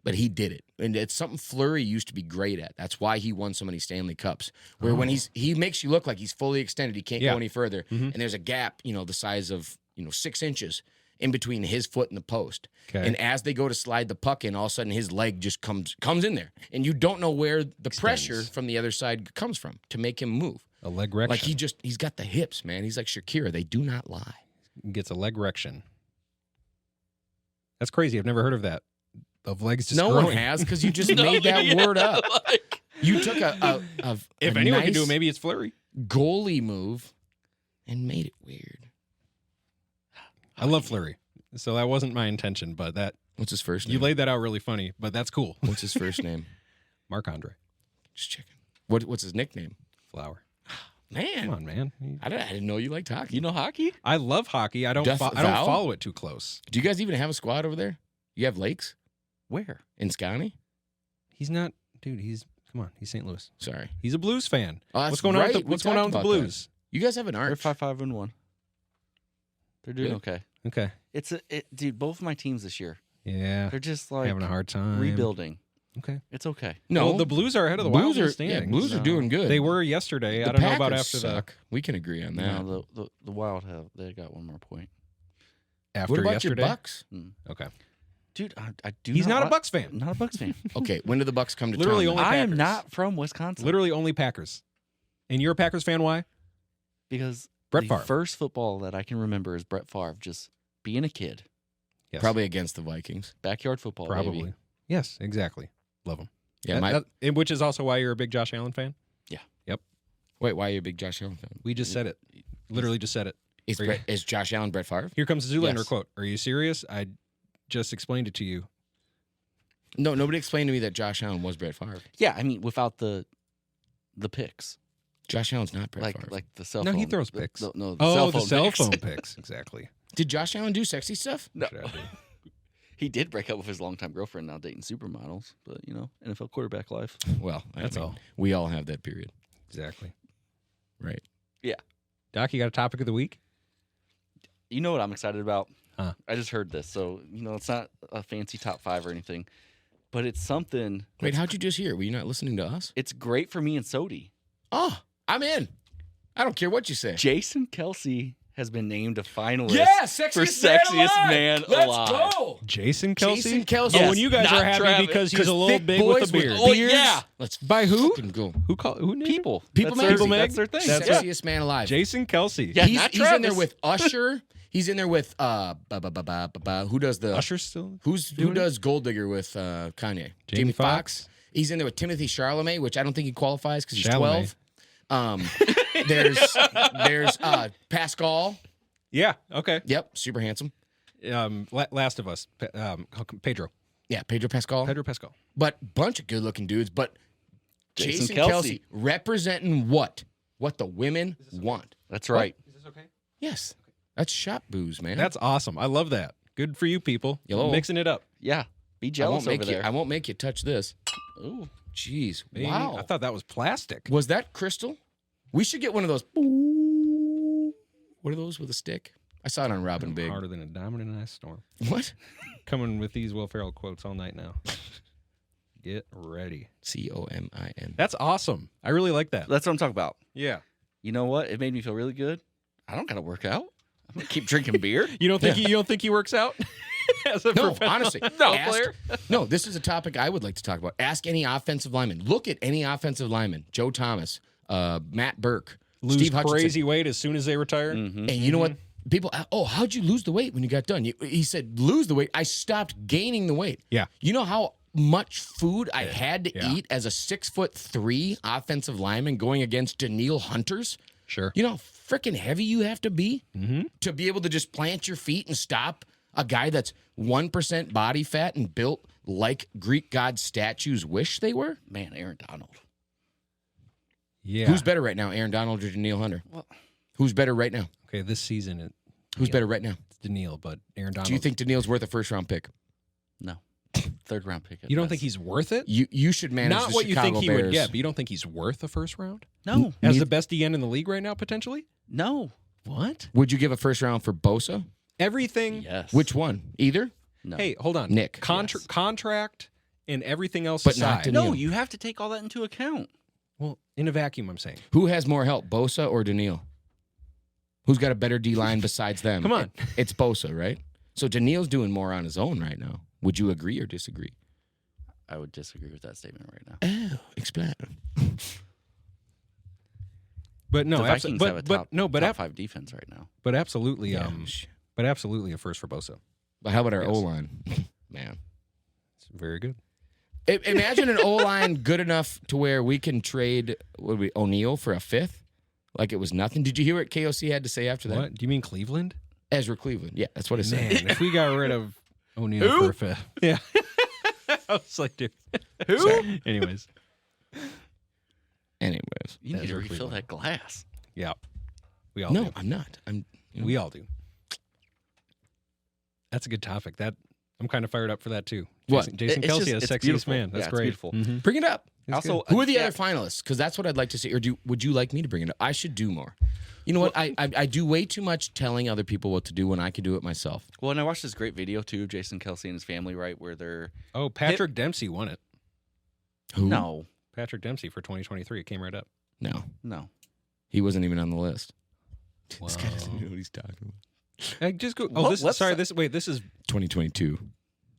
But he did it. And it's something Fleury used to be great at. That's why he won so many Stanley Cups. Where when he makes you look like he's fully extended, he can't go any further. And there's a gap, the size of, 6 inches in between his foot and the post. Okay. And as they go to slide the puck in, all of a sudden his leg just comes in there. And you don't know where the pressure from the other side comes from to make him move. A leg rection. Like he's got the hips, man. He's like Shakira. They do not lie. Gets a leg rection. That's crazy. I've never heard of that. Of legs just No growing. one has because you just made that word up. You took If a anyone can nice do it, maybe it's Fleury. goalie move and made it weird. I love Fleury. So that wasn't my intention, but What's his first name? you laid that out really funny, but that's cool. What's his first name? Marc-Andre Just checking. What's his nickname? Flower. Man, Come on, man. I didn't know you liked hockey. You know hockey? I love hockey. I don't Duff I don't Val? follow it too close. Do you guys even have a squad over there? You have Lakes Where? in Scotty? He's not, dude, come on. He's St. Louis. Sorry. He's a Blues fan. Oh, that's What's going on right. with We what's going on talked with the about Blues? You guys have an They're arch. 5-5-1. They're doing Really? okay. Okay. Dude, both of my teams this year, Yeah. they're just like Having a hard time. rebuilding. Okay. It's okay. No, Well, the Blues are ahead of the Wild in the standings. Blues are No. doing good. They were yesterday. The I don't know about Packers after suck. We can agree on that. No, the Wild they got one more point. after What about yesterday. your Bucks? Okay. Dude, I do. He's not a li- Bucks fan. Not a Bucks fan. Okay, when did the Bucks come to Literally town? only I am Packers. not from Wisconsin. Literally only Packers. And you're a Packers fan. Why? Because Brett the Favre. first football that I can remember is Brett Favre just being a kid. Yes. Probably against the Vikings. Backyard football, Probably. baby. Yes, exactly. Love him. Yeah, And which is also why you're a big Josh Allen fan. Wait, why are you a big Josh Allen fan? We just said it. Literally just said it. Is Josh Allen Brett Favre? Here comes the Zoolander Yes. quote. Are you serious? I just explained it to you. No, nobody explained to me that Josh Allen was Brett Favre. Yeah, I mean, without the picks, Josh Allen's not Brett Favre. like the cell No, phone. he throws the- picks. the- no, Oh, the cell cell phone phone picks. picks. Exactly. Did Josh Allen do sexy stuff? No. Should I do? He did break up with his longtime girlfriend, now dating supermodels. But NFL quarterback life. Well, That's all. We all have that period, Exactly. right? Doc, you got a topic of the week? You know what I'm excited about? Huh. I just heard this, so it's not a fancy top 5 or anything, but it's something. Wait, how'd you just hear? Were you not listening to us? It's great for me and Sodi. Oh, I'm in. I don't care what you say. Jason Kelsey has been named a finalist. Yeah, sexiest, for sexiest man Let's alive. go. Jason Kelsey? Jason Kelsey. Oh, Yes, and you guys not are happy Travis. because he's a little thick big with boys a beard. Oh, beards. yeah. Let's By who? fucking go. Who named him? People. People That's Mag? That's their thing. That's yeah. Sexiest man alive. Jason Kelsey. Yeah. he's not in there Travis. with Usher. He's in there with who does the Usher's still who doing it? does Gold Digger with Kanye? Jamie Foxx. Foxx. He's in there with Timothy Chalamet, which I don't think he qualifies because he's Chalamet. 12. There's Pascal. Yeah, okay. Yep, super handsome. Last of Us. Pedro. Yeah, Pedro Pascal. Pedro Pascal. But bunch of good looking dudes. But Jason Jason Kelsey Kelsey. representing what the women want. That's right. Is this okay? Yes, that's shop booze, man. That's awesome. I love that. Good for you people. Hello. Mixing it up. Yeah. Be jealous over there. I won't make you touch this. Ooh. Jeez. Man, Wow. I thought that was plastic. Was that crystal? We should get one of those. What are those with a stick? I saw it on Robin Big. Harder than a diamond in an ice storm. What? Coming with these Will Ferrell quotes all night now. Get ready. COMIN. That's awesome. I really like that. That's what I'm talking about. Yeah. You know what? It made me feel really good. I don't got to work out. I'm going to keep drinking beer. You don't think he works out? As a No, professional honestly. football player? No, this is a topic I would like to talk about. Ask any offensive lineman. Look at any offensive lineman. Joe Thomas, Matt Burke, Lose Steve Hutchinson. crazy weight as soon as they retire? Mm-hmm. And you know what? People, how'd you lose the weight when you got done? He said, lose the weight. I stopped gaining the weight. Yeah. You know how much food I had to Yeah. eat as a 6'3" offensive lineman going against Daniil Hunters? Sure. You know how freaking heavy you have to be Mm-hmm. to be able to just plant your feet and stop a guy that's 1% body fat and built like Greek god statues wish they were? Man, Aaron Donald. Yeah. Who's better right now, Aaron Donald or Daniil Hunter? Well, Who's better right now? Okay, this season Who's better right now? it's Daniil, but Aaron Donald. Do you think Daniil's worth a first-round pick? no. Third round pick. You don't think he's worth it? You should manage Not the what you Chicago think he Bears. would get, but you don't think he's worth a first round? No. As Neith- the best DN in the league right now, potentially? No. What? Would you give a first round for Bosa? Everything. Yes. Which one? Either? No. Hey, hold on. Nick. Contract and everything else But not aside. Daniil. No, you have to take all that into account. Well, in a vacuum, I'm saying. Who has more help, Bosa or Daniil? Who's got a better D line besides them? Come on. It's Bosa, right? So Daniil's doing more on his own right now. Would you agree or disagree? I would disagree with that statement right now. Oh, explain. But no, the abso- Vikings but, have a but top, no, but top ab- 5 defense right now. but absolutely, Yeah. but absolutely a first for Bosa. But how about our Yes. O-line? Man. It's very good. Imagine an O-line good enough to where we can trade O'Neal for a fifth? Like it was nothing. Did you hear what KOC had to say after that? What? Do you mean Cleveland? Ezra Cleveland. Yeah, that's what it said. Man, if we got rid of O'Neal for a fifth. Yeah. I was like, dude. Who? Anyways. Anyways. You need to Ezra refill Cleveland. that glass. Yeah. We all No, do. I'm not. We all do. That's a good topic. That I'm kind of fired up for that too. What? Jason It's Kelsey just- as it's sexiest beautiful. man. That's Yeah, it's great. beautiful. Mhm. Bring it up. It's Also, good. Who are the yeah, other finalists? Because that's what I'd like to see. Or would you like me to bring it up? I should do more. You know what? I do way too much telling other people what to do when I can do it myself. Well, and I watched this great video too of Jason Kelsey and his family, right, where they're Oh, Patrick Dempsey won it. Who? no, Patrick Dempsey for 2023. It came right up. no. He wasn't even on the list. Wow. This guy doesn't know what he's talking about. Hey, just go. Oh, What this. website? Sorry. This is 2022.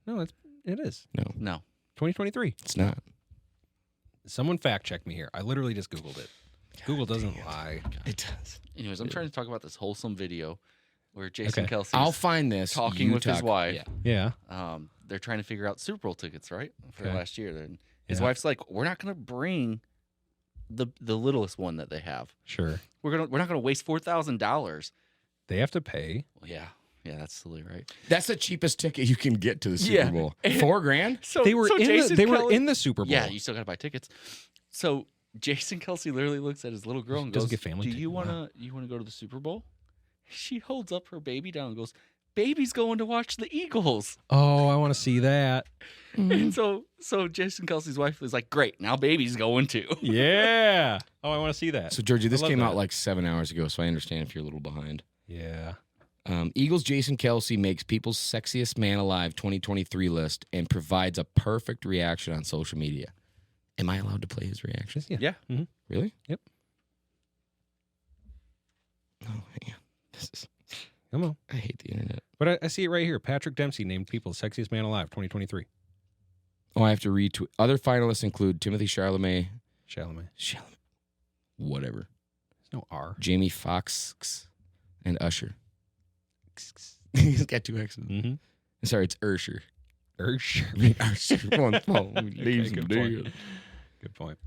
no. It is No. 2023. It's not. Someone fact check me here. I literally just Googled it. Google doesn't lie. It does. Anyways, I'm trying to talk about this wholesome video where Jason Okay. Kelsey's I'll find this. talking You with his talk. wife. Yeah. Yeah. They're trying to figure out Super Bowl tickets, right, for Okay. last year. And his Yeah. wife's like, "We're not going to bring the littlest one that they have. Sure. We're not going to waste $4,000." They have to pay. Well, yeah, that's silly, right? That's the cheapest ticket you can get to the Super Yeah. Bowl. $4,000? So They were so in Jason the, they were Kelce- in the Super Bowl. Yeah, you still got to buy tickets. So Jason Kelsey literally looks at his little girl and Doesn't goes, get family "Do ticket? you want to go to the Super Bowl?" She holds up her baby down and goes, "Baby's going to watch the Eagles." Oh, I want to see that. And so Jason Kelsey's wife is like, "Great, now baby's going too." Yeah. Oh, I want to see that. So, Georgie, this I love came out that. like 7 hours ago, so I understand if you're a little behind. Yeah. Eagles Jason Kelsey makes People's Sexiest Man Alive 2023 list and provides a perfect reaction on social media. Am I allowed to play his reaction? Yeah. Yeah. Mhm. Really? Yep. Oh, hang on. This is, Come on. I hate the internet. But I see it right here. Patrick Dempsey named People's Sexiest Man Alive 2023. Oh, I have to retweet. Other finalists include Timothy Chalamet, Chalamet. whatever, There's no R. Jamie Foxx, and Usher. He's got 2 X's. Mm-hmm. Sorry, it's Ursher. Ursher. I mean, Ursher. One phone. Leaves good him point. dead. Good point.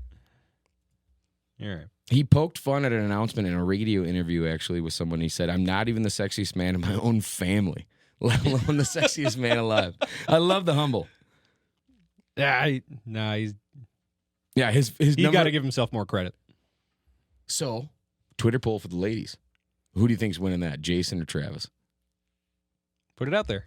All right. He poked fun at an announcement in a radio interview, actually, with someone. He said, "I'm not even the sexiest man in my own family, let alone the sexiest man alive." I love the humble. Yeah, he's Yeah, his he number. got to give himself more credit. So, Twitter poll for the ladies. Who do you think's winning that, Jason or Travis? Put it out there.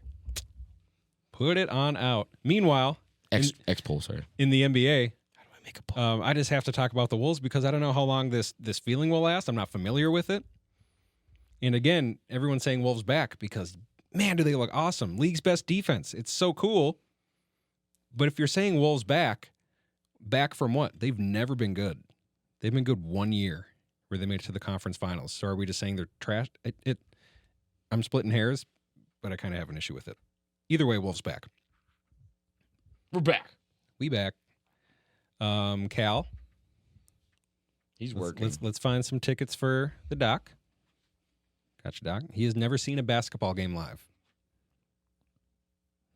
Put it on out. Meanwhile, X-Poll, sorry. in the NBA, How do I make a poll? I just have to talk about the Wolves because I don't know how long this feeling will last. I'm not familiar with it. And again, everyone's saying Wolves back because, man, do they look awesome. League's best defense. It's so cool. But if you're saying Wolves back from what? They've never been good. They've been good 1 year where they made it to the conference finals. So are we just saying they're trash? I'm splitting hairs, but I kind of have an issue with it. Either way, Wolves back. We're back. We back. Cal, He's working. let's find some tickets for the doc. Gotcha, Doc. He has never seen a basketball game live.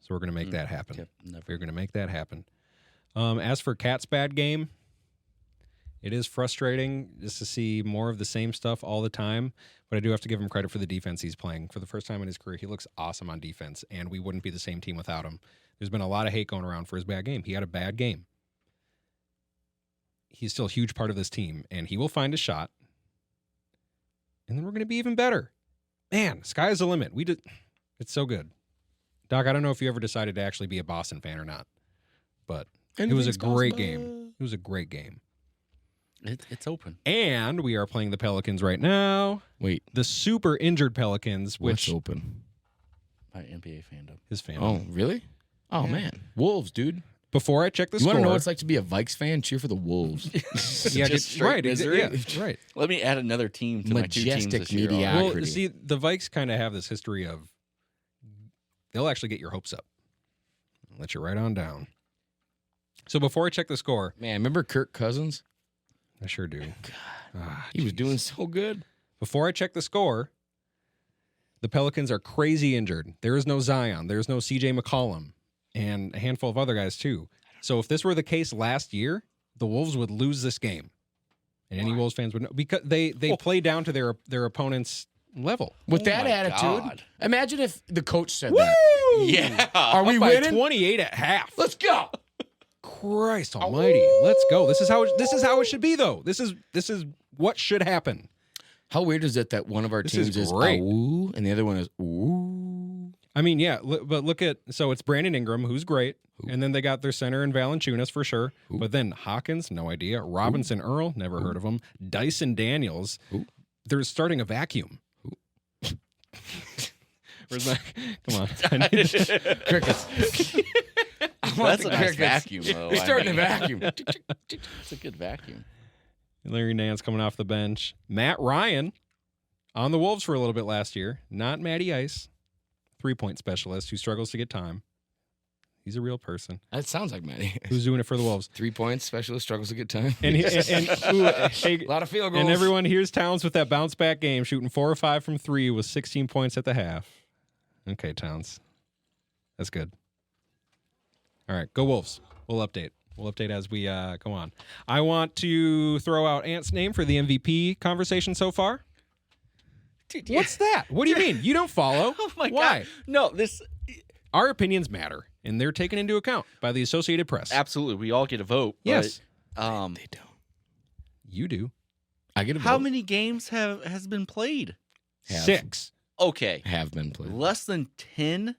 So we're going to make that happen. Yep, never. We're going to make that happen. As for Cat's bad game, it is frustrating just to see more of the same stuff all the time, but I do have to give him credit for the defense he's playing. For the first time in his career, he looks awesome on defense, and we wouldn't be the same team without him. There's been a lot of hate going around for his bad game. He had a bad game. He's still a huge part of this team, and he will find a shot, and then we're going to be even better. Man, sky's the limit. It's so good. Doc, I don't know if you ever decided to actually be a Boston fan or not, but it was a great game. It was a great game. It's open. And we are playing the Pelicans right now. Wait, The super injured Pelicans, what's which open? My NBA fandom. his fan. Oh, really? Oh, Yeah. man. Wolves, dude. Before I check the You score, want to know what it's like to be a Vikes fan? Cheer for the Wolves. yeah, Just straight right, misery? yeah, right. Let me add another team to my two teams Majestic this year. mediocrity. Well, see, the Vikes kind of have this history of they'll actually get your hopes up, let you right on down. So before I check the score, Man, remember Kirk Cousins? I sure do. He was doing so good. Before I check the score, the Pelicans are crazy injured. There is no Zion. There's no CJ McCollum, and a handful of other guys too. So if this were the case last year, the Wolves would lose this game, and any Wolves fans would know because they play down to their opponent's level. With Oh that my attitude, God. imagine if the coach said that. Yeah. Are we Up by winning? 28 at half. Let's go. Christ Almighty! Let's go. This is how it should be, though. This is what should happen. How weird is it that one of our This teams is is great. ooh and the other one is ooh? I mean, yeah, but look at it's Brandon Ingram, who's great, and then they got their center in Valanciunas for sure. But then Hawkins, no idea. Robinson Earl, never heard of him. Dyson Daniels, they're starting a vacuum. Where's my? Come on, Crickets. That's a nice vacuum, though. He's starting a vacuum. It's a good vacuum. Larry Nance coming off the bench. Matt Ryan on the Wolves for a little bit last year. Not Matty Ice, 3-point specialist who struggles to get time. He's a real person. That sounds like Matty. Who's doing it for the Wolves? 3 points, specialist, struggles to get time. And A lot of field goals. And everyone here's Towns with that bounce back game, shooting 4 or 5 from 3 with 16 points at the half. Okay, Towns. That's good. All right, go Wolves. We'll update. We'll update as we go on. I want to throw out Ant's name for the MVP conversation so far. Dude, What's that? What do you mean? You don't follow. Oh my Why? God. No, this Our opinions matter, and they're taken into account by the Associated Press. absolutely. We all get a vote. Yes. But, They don't. You do. I get a how vote. many games has been played? Have. 6. Okay. Have been played. Less than 10%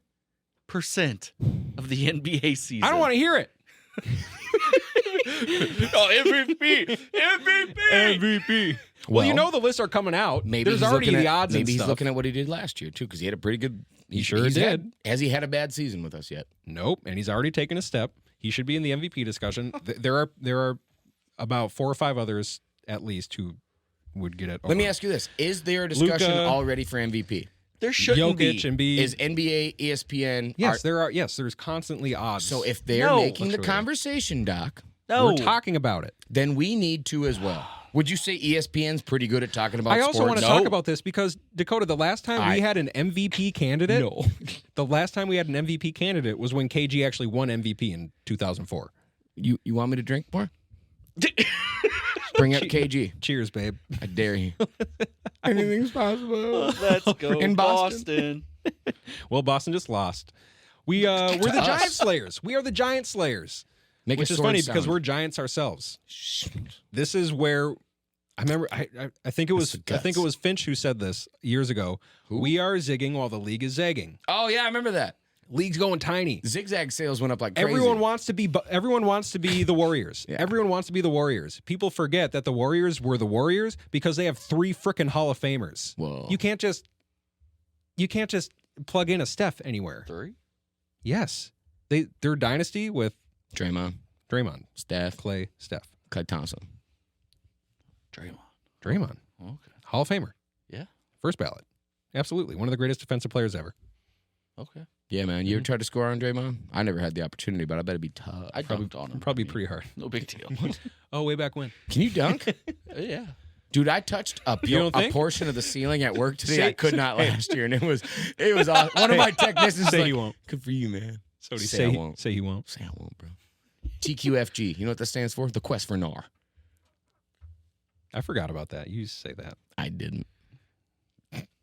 of the NBA season. I don't want to hear it. MVP. MVP. Well, you know the lists are coming out. Maybe There's he's already looking the at, odds and Maybe he's stuff. looking at what he did last year too, because he had a pretty good. He sure he's did. Has he had a bad season with us yet? Nope, and he's already taken a step. He should be in the MVP discussion. There are about 4 or 5 others at least who would get it. Let me ask you this: is there a discussion Luka, already for MVP? There shouldn't Jokic, be. Embiid. Is NBA, ESPN? Yes, there are. Yes, there's constantly odds. So if they're No. making the Literally. conversation, Doc, No. we're talking about it. then we need to as well. Would you say ESPN's pretty good at talking about I also sports? want to talk about this because Dakota, the last time we had an MVP candidate, the last time we had an MVP candidate was when KG actually won MVP in 2004. You want me to drink more? Bring up KG. Cheers, babe. I dare you. Anything's possible. Let's go In Boston. Well, Boston just lost. We're the us. Giant Slayers. We are the Giant Slayers. Make Which a is sword funny because sound. we're giants ourselves. This is where I remember. I think it was. I think it was Finch who said this years ago. We are zigging while the league is zagging. Oh yeah, I remember that. League's going tiny. Zigzag sales went up like crazy. Everyone wants to be the Warriors. Yeah. Everyone wants to be the Warriors. People forget that the Warriors were the Warriors because they have 3 frickin' Hall of Famers. Whoa. You can't just plug in a Steph anywhere. 3? Yes. Their dynasty with Draymond, Steph, Clay, Steph. Klay Thompson. Draymond. Okay. Hall of Famer. Yeah. First ballot. Absolutely. One of the greatest defensive players ever. Okay. Yeah, man. You ever tried to score on Draymond? I never had the opportunity, but I bet it'd be tough. I dunked on him. Probably pretty hard. No big deal. Oh, way back when. Can you dunk? Yeah. Dude, I touched a don't think? portion of the ceiling at work today. Say- I could not last year, and it was awesome. One of my technicians Say was he like, won't. good for you, man. So Say I won't. Say he won't. Say I won't, bro. TQFG. You know what that stands for? The Quest for Nar. I forgot about that. You used to say that. I didn't.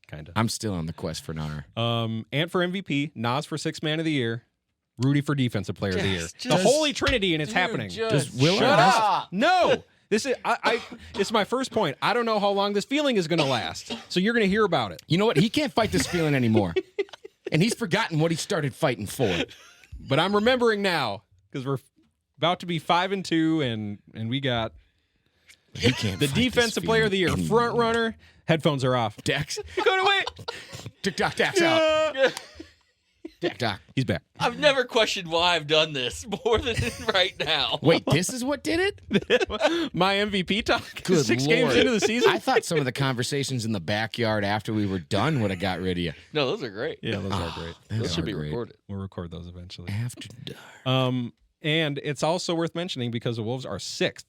Kind of. I'm still on the Quest for Nar. Ant for MVP, Nas for 6th Man of the Year, Rudy for Defensive Player of the Year. Just- The Holy Trinity, and it's happening. Does Will Shut Arnett- up! No, this is it's my first point. I don't know how long this feeling is going to last, so you're going to hear about it. You know what? He can't fight this feeling anymore. And he's forgotten what he started fighting for. But I'm remembering now because we're about to be 5-2, and we got He can't the fight this Defensive Player of the Year, feeling front anymore. runner. Headphones are off. Dax. Go away. Tick-tock, Dax out. Tick-tock. He's back. I've never questioned why I've done this more than right now. Wait, this is what did it? My MVP talk. Good 6 Lord. games into the season. I thought some of the conversations in the backyard after we were done would have got rid of you. No, those are great. Yeah, those are great. Those should are be great. recorded. We'll record those eventually. After dark. And it's also worth mentioning because the Wolves are 6th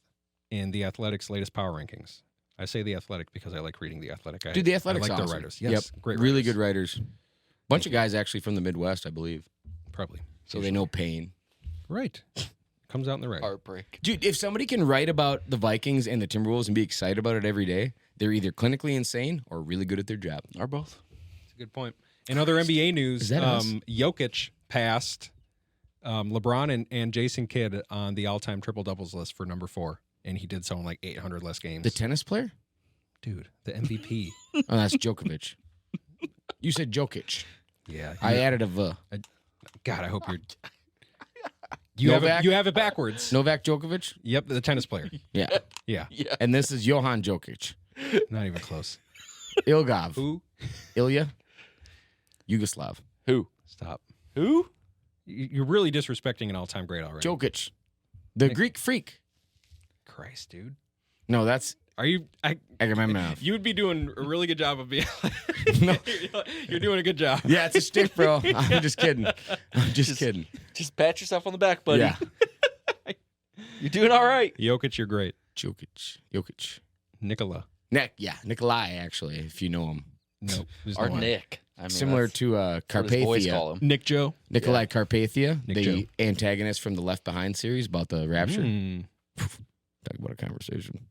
in the Athletics' latest power rankings. I say the Athletic because I like reading the Athletic. Dude, the Athletics I like awesome. their writers. Yes, Yep. great Really writers. good writers. Bunch of guys actually from the Midwest, I believe. Probably. So they know pain. Right. Comes out in the right. Heartbreak. Dude, if somebody can write about the Vikings and the Timberwolves and be excited about it every day, they're either clinically insane or really good at their job. Or both. That's a good point. In other NBA news, Is that us? Jokic passed LeBron and Jason Kidd on the all-time triple-doubles list for number 4, and he did so in like 800 less games. The tennis player? Dude, the MVP. Oh, that's Djokovic. You said Jokic. Yeah. I added a V. God, I hope you're... You have it backwards. Novak Djokovic? Yep, the tennis player. Yeah. Yeah, Yeah. And this is Johan Jokic. not even close. Ilgav. Who? Ilya? Yugoslav. Who? Stop. Who? You're really disrespecting an all-time great already. Jokic. The Greek freak. Christ, dude. No, that's... Are you... I got my mouth. You would be doing a really good job of being... No. You're doing a good job. Yeah, it's a stick, bro. I'm just kidding. I'm just kidding. Just pat yourself on the back, buddy. Yeah. You're doing all right. Jokic, you're great. Jokic. Nicola. Nikolai, actually, if you know him. Nope. there's Or no one. Nick. I mean, Similar that's to what his boys Carpathia. call him. Nick Joe. Nikolai Carpathia, Nick the Joe. antagonist from the Left Behind series about the rapture. Hmm. Talk about a conversation.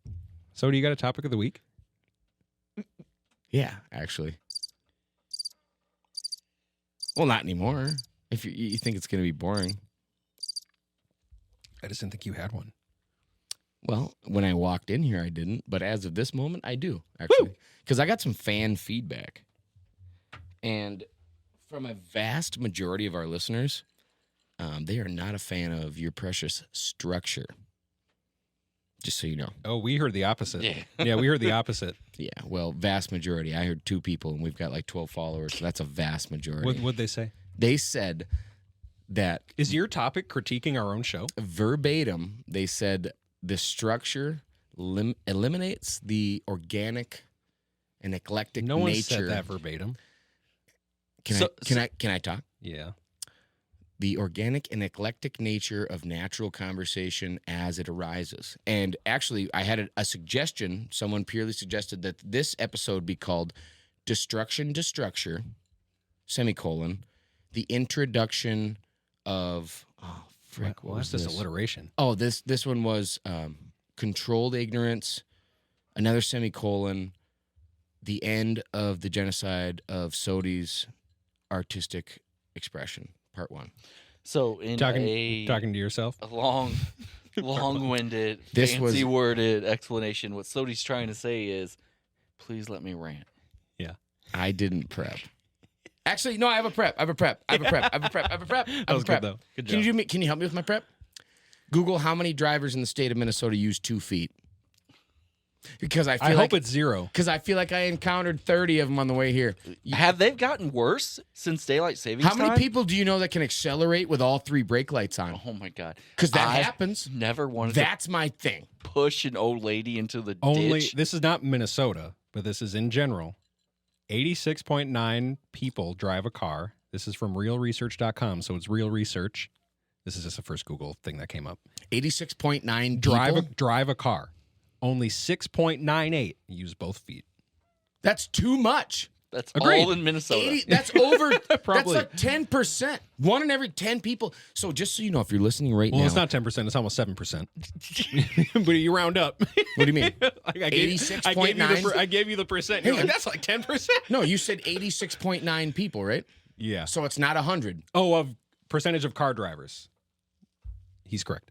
So do you got a topic of the week? Yeah, actually. Well, not anymore. If you think it's going to be boring. I just didn't think you had one. Well, when I walked in here, I didn't. But as of this moment, I do, actually. Because I got some fan feedback. And from a vast majority of our listeners, they are not a fan of your precious structure. Just so you know. Oh, we heard the opposite. Yeah. Yeah, we heard the opposite. Yeah, well, vast majority. I heard 2 people, and we've got like 12 followers. So that's a vast majority. What'd they say? They said that Is your topic critiquing our own show? verbatim, they said the structure eliminates the organic and eclectic No one nature. said that verbatim. Can I talk? Yeah. The organic and eclectic nature of natural conversation as it arises. And actually, I had a suggestion. Someone purely suggested that this episode be called Destruction to Structure, semicolon, the introduction of, what What's was this alliteration? Oh, this one was controlled ignorance, another semicolon, the end of the genocide of Sodi's artistic expression, part 1. So in Talking a to yourself? long-winded, This was- fancy-worded explanation, what Sodi's trying to say is, please let me rant. I didn't prep. Actually, no, I have a prep. That was good, though. Good job. Can you help me with my prep? Google how many drivers in the state of Minnesota use 2 feet. Because I hope it's 0. Because I feel like I encountered 30 of them on the way here. Have they gotten worse since daylight savings How time? many people do you know that can accelerate with all 3 brake lights on? Oh my god! Because that I've happens. Never wanted That's my thing. to push an old lady into the Only ditch. this is not Minnesota, but this is in general. 86.9 people drive a car. This is from realresearch.com, so it's real research. This is just the first Google thing that came up. 86.9 people. Drive a car. Only 6.98 use both feet. That's too much. That's Agreed. all in Minnesota. That's over. Probably. That's like 10%. 1 in every 10 people. So just so you know, if you're listening right Well, now, it's not 10%. It's almost 7%. But you round up. What do you mean? I gave 86.9. I gave you the percent. You're like, that's like 10%. No, you said 86.9 people, right? Yeah. So it's not 100. Oh, of percentage of car drivers. He's correct.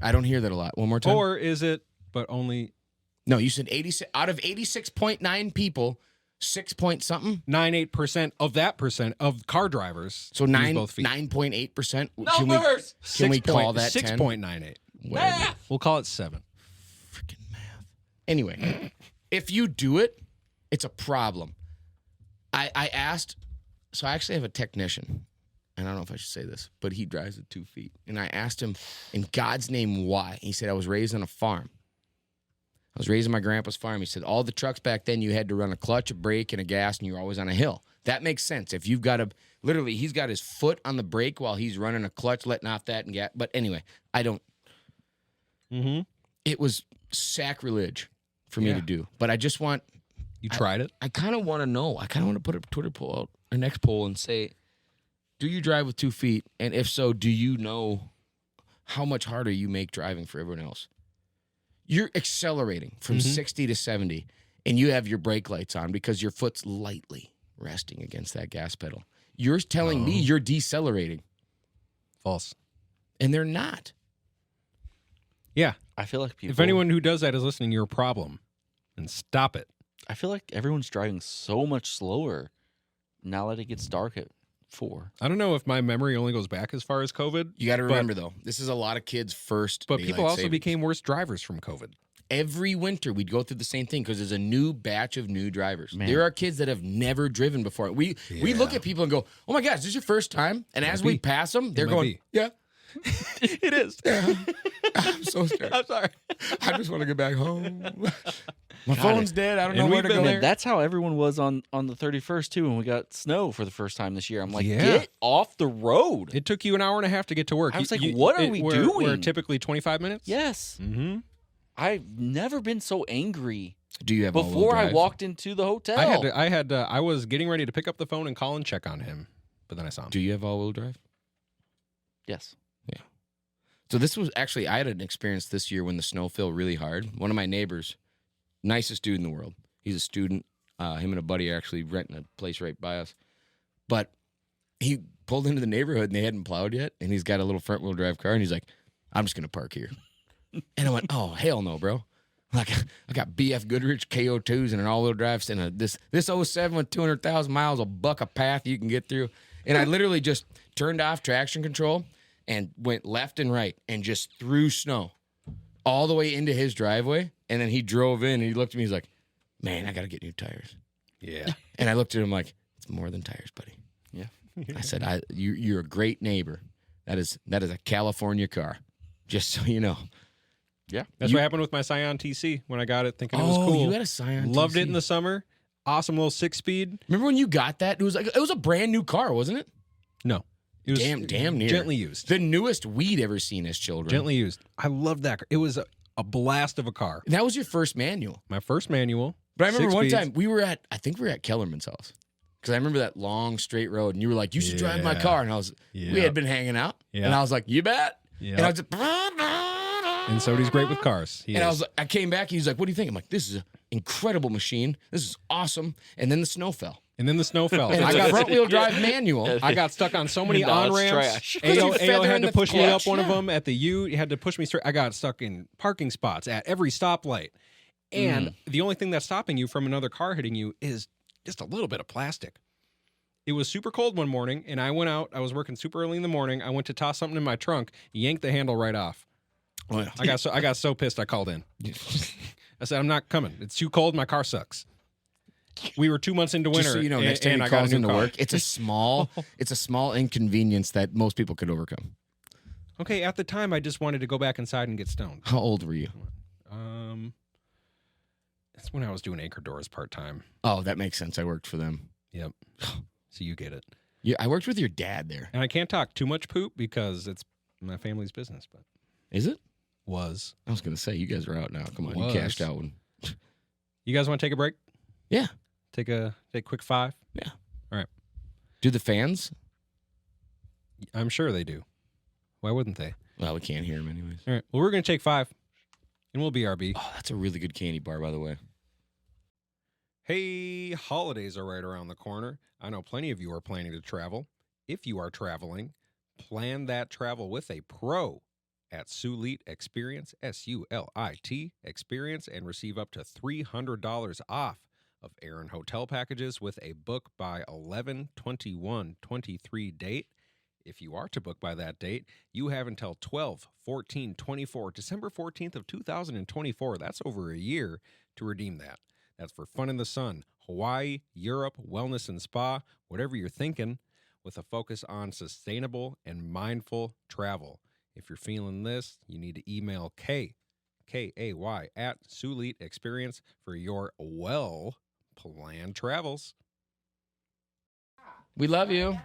I don't hear that a lot. One more time. Or is it, but only No, you said 86 out of 86.9 people, 6 point something. 98% of that percent of car drivers. So use both feet. 9.8%. Numbers. Can we call that 10? 6.98. Whatever. We'll call it 7. Freaking math. Anyway, if you do it, it's a problem. I asked, so I actually have a technician, and I don't know if I should say this, but he drives with 2 feet. And I asked him, in God's name, why? He said, I was raised on a farm. I was raised on my grandpa's farm. He said, all the trucks back then, you had to run a clutch, a brake, and a gas, and you were always on a hill. That makes sense. If you've got literally, he's got his foot on the brake while he's running a clutch, letting off that and gas. But anyway, I don't. Mm-hmm. It was sacrilege for me to do. But I just want. You tried it? I kind of want to know. I kind of want to put a Twitter poll out, a next poll, and say, do you drive with 2 feet? And if so, do you know how much harder you make driving for everyone else? You're accelerating from 60 to 70, and you have your brake lights on because your foot's lightly resting against that gas pedal. You're telling me you're decelerating. False. And they're not. Yeah. I feel like people. If anyone who does that is listening, you're a problem. And stop it. I feel like everyone's driving so much slower now that it gets dark at 4. I don't know if my memory only goes back as far as COVID. You got to remember, though, this is a lot of kids' first. But people daylight also savings. became worse drivers from COVID. Every winter, we'd go through the same thing because there's a new batch of new drivers. Man. There are kids that have never driven before. We look at people and go, "Oh my gosh, is this your first time?" And as we pass them, they're might going, be. "Yeah, It is. yeah." I'm so scared. I'm sorry. I just want to get back home. My phone's dead. I don't know And where we've to go. been Man, that's how everyone was on the 31st too when we got snow for the first time this year. I'm like, Yeah. get off the road. It took you an hour and a half to get to work. I was like, what are we doing? We're typically 25 minutes? Yes. Mm-hmm. I've never been so angry Do you have all-wheel before I drive? walked into the hotel. I was getting ready to pick up the phone and call and check on him, but then I saw him. Do you have all-wheel drive? Yes. So this was actually, I had an experience this year when the snow fell really hard. One of my neighbors, nicest dude in the world. He's a student. Him and a buddy are actually renting a place right by us. But he pulled into the neighborhood and they hadn't plowed yet. And he's got a little front wheel drive car. And he's like, I'm just going to park here. And I went, oh, hell no, bro. Like, I got BF Goodrich KO2s and an all-wheel drive. And this 07 with 200,000 miles, a buck a path you can get through. And I literally just turned off traction control and went left and right and just threw snow all the way into his driveway. And then he drove in and he looked at me. He's like, man, I got to get new tires. Yeah. And I looked at him like, it's more than tires, buddy. Yeah. I said, you're a great neighbor. That is a California car, just so you know. Yeah. That's what happened with my Scion TC when I got it thinking it was cool. You had a Scion Loved TC. it in the summer. Awesome little 6-speed. Remember when you got that? It was a brand new car, wasn't it? No. It was Damn near. Gently used. The newest we'd ever seen as children. Gently used. I loved that car. It was a blast of a car. That was your first manual. My first manual. But I remember 6 one speeds. time I think we were at Kellerman's house. Because I remember that long straight road and you were like, you should drive my Yeah. car. And we had been hanging out. Yeah. And I was like, you bet. Yeah. And I was just, And Sody's great with cars. He is. I came back and he's like, what do you think? I'm like, this is an incredible machine. This is awesome. And then the snow fell. And then the snow fell. And I it's a got front wheel drive manual. I got stuck on so many No, on it's ramps. trash. Because you AO feather had in to the push me up clutch, one of yeah. them at the U. He had to push me straight. I got stuck in parking spots at every stoplight. And the only thing that's stopping you from another car hitting you is just a little bit of plastic. It was super cold one morning, and I went out. I was working super early in the morning. I went to toss something in my trunk, yanked the handle right off. Oh, yeah. I got so pissed I called in. I said, I'm not coming. It's too cold. My car sucks. We were 2 months into winter. Just so you know, next time and he I got a calls new into car. work, it's a small inconvenience that most people could overcome. Okay, at the time, I just wanted to go back inside and get stoned. How old were you? That's when I was doing Acre Doors part-time. Oh, that makes sense. I worked for them. Yep. So you get it. Yeah, I worked with your dad there. And I can't talk too much poop because it's my family's business, but Is it? was. I was gonna say you guys are out now. Come on, Was. you cashed out one. You guys want to take a break? Yeah. Take a quick 5? Yeah. All right. Do the fans? I'm sure they do. Why wouldn't they? Well, we can't hear them anyways. All right. Well, we're going to take 5, and we'll BRB. Oh, that's a really good candy bar, by the way. Hey, holidays are right around the corner. I know plenty of you are planning to travel. If you are traveling, plan that travel with a pro at Sulit Experience, SULIT Experience, and receive up to $300 off of air and hotel packages with a book by 11/21/23 date. If you are to book by that date, you have until 12/14/24, December 14th of 2024. That's over a year to redeem that. That's for fun in the sun, Hawaii, Europe, wellness and spa, whatever you're thinking, with a focus on sustainable and mindful travel. If you're feeling this, you need to email Kay at Sulit Experience for your well-planned travels. We love you.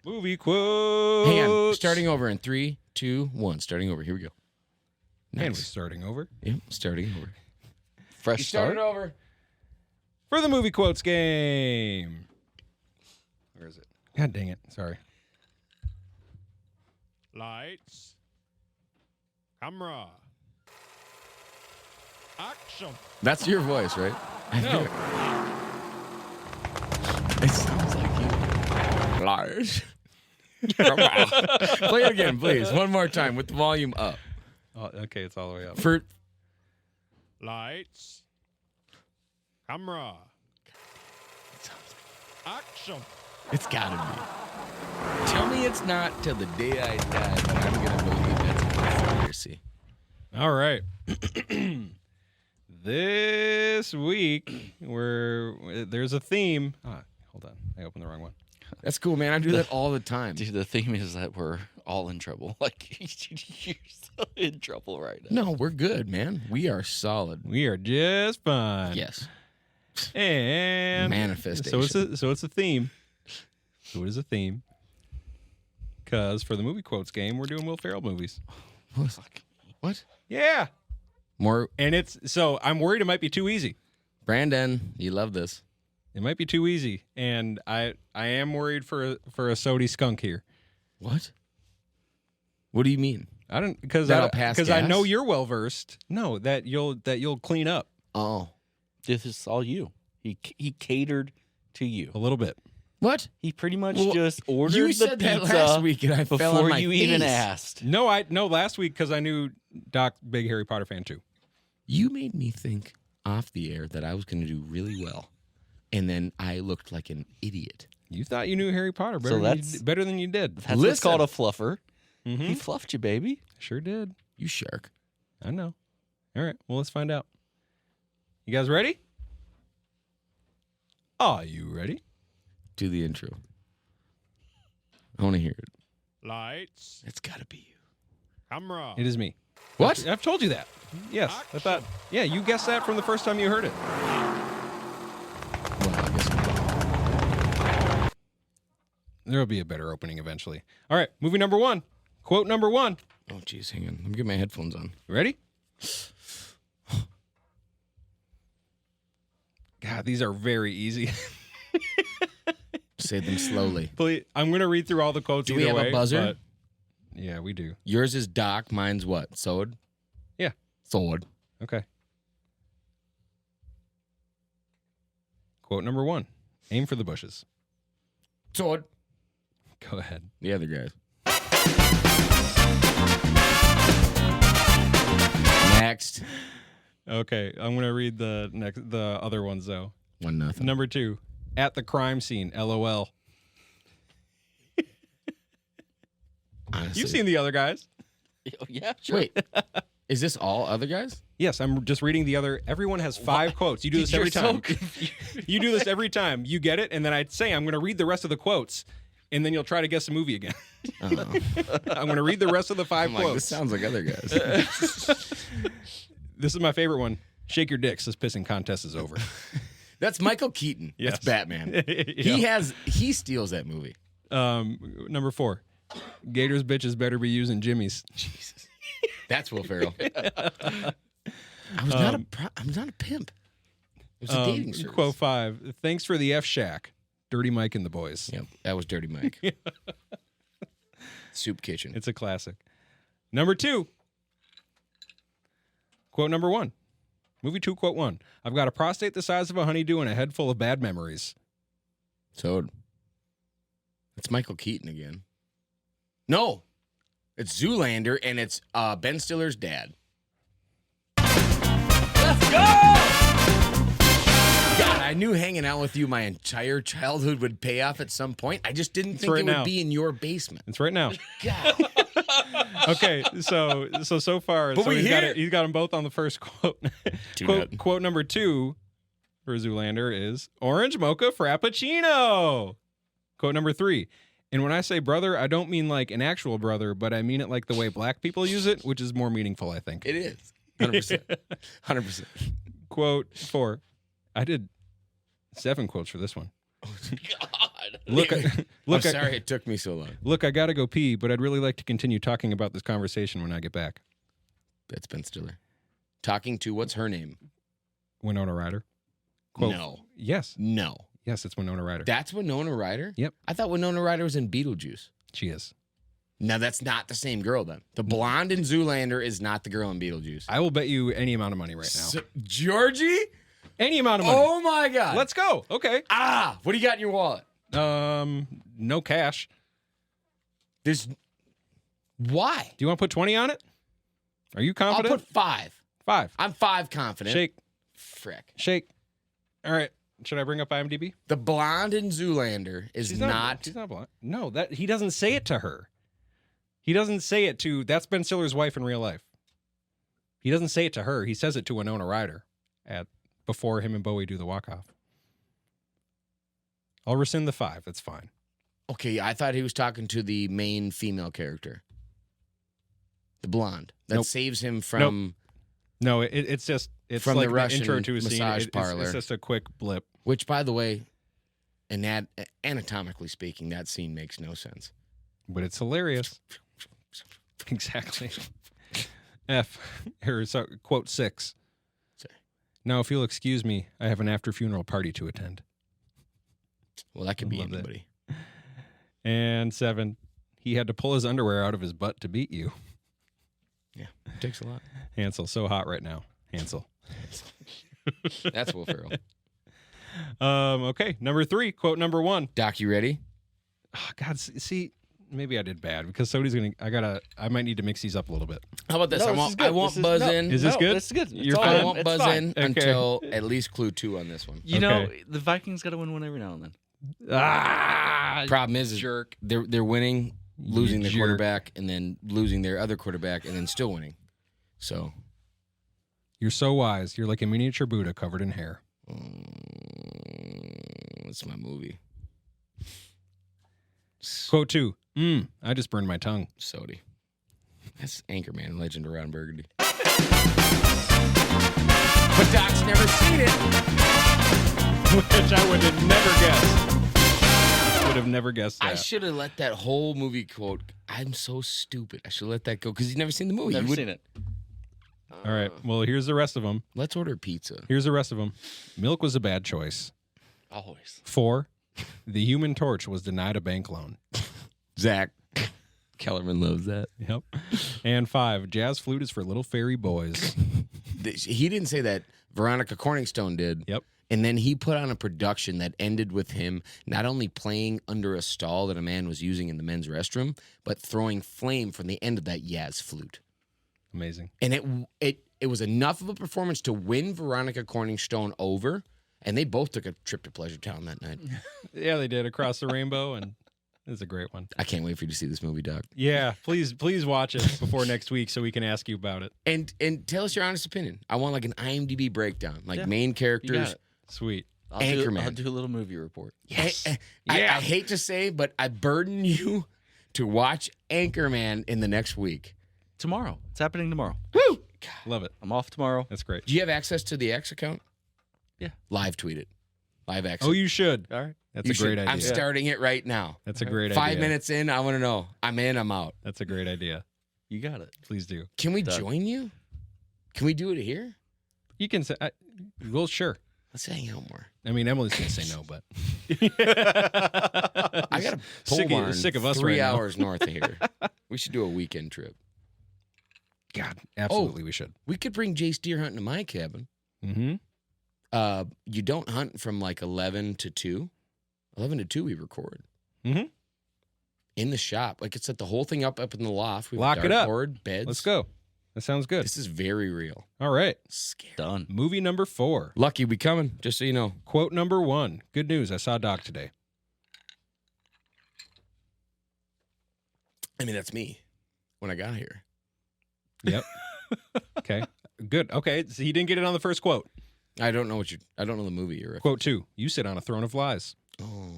Movie quotes. Hang on. Starting over in 3, 2, 1. Starting over. Here we go. And we're Nice. starting over. Yep, starting over. Fresh start. over. For the movie quotes game. Where is it? God dang it. Sorry. Lights. Camera. Action. That's your voice, right? No. It sounds like you. Large. Play it again, please. One more time with the volume up. Oh, okay, it's all the way up. For Lights. Camera. Action. it's gotta be. Tell me it's not till the day I die, but I'm gonna believe that's a conspiracy. All right. This week, there's a theme. Hold on. I opened the wrong one. That's cool, man. I do that all the time. Dude, the theme is that we're all in trouble. Like, you're so in trouble right now. No, we're good, man. We are solid. We are just fine. Yes. And Manifestation. So it's a theme. So it is a theme. Because for the movie quotes game, we're doing Will Ferrell movies. What? Yeah. More And I'm worried it might be too easy. Brandon, you love this. It might be too easy. And I am worried for a sody skunk here. What? What do you mean? I don't because That'll pass I gas? know you're well versed. No, that you'll clean up Oh. This is all you. He catered to you. a little bit. What? He pretty much Well, just ordered you the said that pizza last week and I fell on before my you even face. asked. No, last week because I knew Doc, big Harry Potter fan too. You made me think off the air that I was going to do really well. And then I looked like an idiot. You thought you knew Harry Potter So better than you did. That's what's Listen. called a fluffer. Mm-hmm. He fluffed you, baby. Sure did. You shark. I know. All right. Well, let's find out. You guys ready? Are you ready? Do the intro. I want to hear it. Lights. It's got to be you. Camera. It is me. What? I've told you that. Yes. I thought. Yeah, you guessed that from the first time you heard it. Well, I guess not. There'll be a better opening eventually. All right. Movie number 1. Quote number 1. Oh, geez. Hang on. Let me get my headphones on. Ready? God, these are very easy. Say them slowly. Please, I'm going to read through all the quotes Do either we have way, a buzzer? but- Yeah, we do. Yours is Doc. Mine's what? Sword? Yeah. Sword. Okay. Quote number 1. Aim for the bushes. Sword. Go ahead. The other guys. Next. Okay, I'm going to read the other ones though. 1-0. Number 2. At the crime scene, LOL. Honestly. You've seen the other guys. Yeah, sure. Wait, is this all other guys? Yes, I'm just reading the other. Everyone has 5 quotes. You do this every time. You do this every time. You get it, and then I'd say I'm going to read the rest of the quotes, and then you'll try to guess the movie again. Oh. I'm going to read the rest of the 5 I'm quotes. like, this sounds like other guys. This is my favorite one. Shake your dicks. This pissing contest is over. That's Michael Keaton. Yes. That's Batman. Yeah. He steals that movie. Number 4. Gators bitches better be using Jimmy's. Jesus. That's Will Ferrell. I'm not a pimp. It was a dating service. Quote 5. Thanks for the F Shack. Dirty Mike and the boys. Yep, that was Dirty Mike. Soup Kitchen. It's a classic. Number 2. Quote number 1. Movie 2, quote 1. I've got a prostate the size of a honeydew and a head full of bad memories. So it's Michael Keaton again. No, it's Zoolander, and it's Ben Stiller's dad. Let's go! God, I knew hanging out with you my entire childhood would pay off at some point. I just didn't think right it now. would be in your basement. It's right now. God. Okay, so far, But so we he's got hear- it. He's got them both on the first quote. Quote number 2 for Zoolander is Orange Mocha Frappuccino. Quote number 3. And when I say brother, I don't mean like an actual brother, but I mean it like the way black people use it, which is more meaningful, I think. It is. 100%. 100%. Quote 4. I did 7 quotes for this one. God. Look, I'm sorry it took me so long. Look, I gotta go pee, but I'd really like to continue talking about this conversation when I get back. That's Ben Stiller. Talking to, what's her name? Winona Ryder. Quote, No. Yes. No. Yes, it's Winona Ryder. That's Winona Ryder? Yep. I thought Winona Ryder was in Beetlejuice. She is. Now, that's not the same girl, then. The blonde in Zoolander is not the girl in Beetlejuice. I will bet you any amount of money right now. Georgie? Any amount of money. Oh, my God. Let's go. Okay. What do you got in your wallet? No cash. There's... Why? Do you want to put 20 on it? Are you I'll confident? put 5. 5. I'm 5 confident. Shake. Frick. Shake. All right. Should I bring up IMDb? The blonde in Zoolander is She's not... She's not blind. No, that he doesn't say it to her. He doesn't say it to... That's Ben Stiller's wife in real life. He doesn't say it to her. He says it to Winona Ryder before him and Bowie do the walk-off. I'll rescind the 5. That's fine. Okay, I thought he was talking to the main female character. The blonde. That Nope. saves him from... No, it's just... It's From the like Russian intro to a scene. massage It's parlor. just a quick blip. Which, by the way, anatomically speaking, that scene makes no sense. But it's hilarious. Exactly. Quote 6. Sorry. Now, if you'll excuse me, I have an after-funeral party to attend. Well, that could be Love that. anybody. And 7. He had to pull his underwear out of his butt to beat you. Yeah, it takes a lot. Hansel, so hot right now. Hansel. That's Will Ferrell. Okay, number 3, quote number 1. Doc, you ready? Oh, God, see, maybe I did bad because somebody's gonna. I might need to mix these up a little bit. How about this? No, I this won't, is good. I won't This is- buzz no. in. Is this good? This is good. You're It's all fine? I good. won't It's buzz fine. in Okay. until at least clue 2 on this one. You know, Okay. the Vikings got to win one every now and then. Problem is jerk. They're winning, losing their jerk. quarterback, and then losing their other quarterback, and then still winning. So, You're so wise. You're like a miniature Buddha covered in hair. it's my movie. Quote 2. I just burned my tongue. Sody. That's Anchorman, Legend of Ron Burgundy. But Doc's never seen it. Which I would have never guessed. Would have never guessed that. I should have let that whole movie quote. I'm so stupid. I should have let that go because he's never seen the movie. Never seen it. All right. Well, here's the rest of them. Let's order pizza. Here's the rest of them. Milk was a bad choice. Always. 4. The Human Torch was denied a bank loan. Zach Kellerman loves that. Yep. And 5. Jazz flute is for little fairy boys. He didn't say that. Veronica Corningstone did. Yep. And then he put on a production that ended with him not only playing under a stall that a man was using in the men's restroom, but throwing flame from the end of that Yaz flute. Amazing. And it was enough of a performance to win Veronica Corningstone over, and they both took a trip to Pleasure Town that night. Yeah, they did across the rainbow, and This is a great one. I can't wait for you to see this movie, Doc. Yeah, please watch it before next week so we can ask you about it. And tell us your honest opinion. I want like an IMDb breakdown, like Yeah, main You got characters. it. Sweet. Anchorman. I'll do a little movie report. Yes. I Yeah. hate to say, but I burden you to watch Anchorman in the next week. Tomorrow. It's happening tomorrow. Woo! Love it. I'm off tomorrow. That's great. Do you have access to the X account? Yeah. Live tweet it. Live X. Oh, you should. All right. That's You a great should. idea. I'm starting it right now. That's a great idea. 5 minutes in, I want to know. I'm in, I'm out. That's a great idea. You got it. Please do. Can we Done. join you? Can we do it here? You can say, well, sure. Let's hang out more. I mean, Emily's going to say no, but. I got a pole Sick of- barn sick of us 3 right now. hours north of here. We should do a weekend trip. God, absolutely we should. We could bring Jace deer hunting to my cabin. Mm-hmm. You don't hunt from like 11 to 2. 11 to 2 we record. Mhm. In the shop. Like it's set the whole thing up in the loft. We have Lock it up. dartboard, beds. Let's go. That sounds good. This is very real. All right. Scary. Done. Movie number 4. Lucky we coming, just so you know. Quote number 1. Good news. I saw Doc today. I mean, that's me when I got here. Yep. Okay. Good. Okay. So he didn't get it on the first quote. I don't know I don't know the movie you're Quote 2. You sit on a throne of lies. Oh.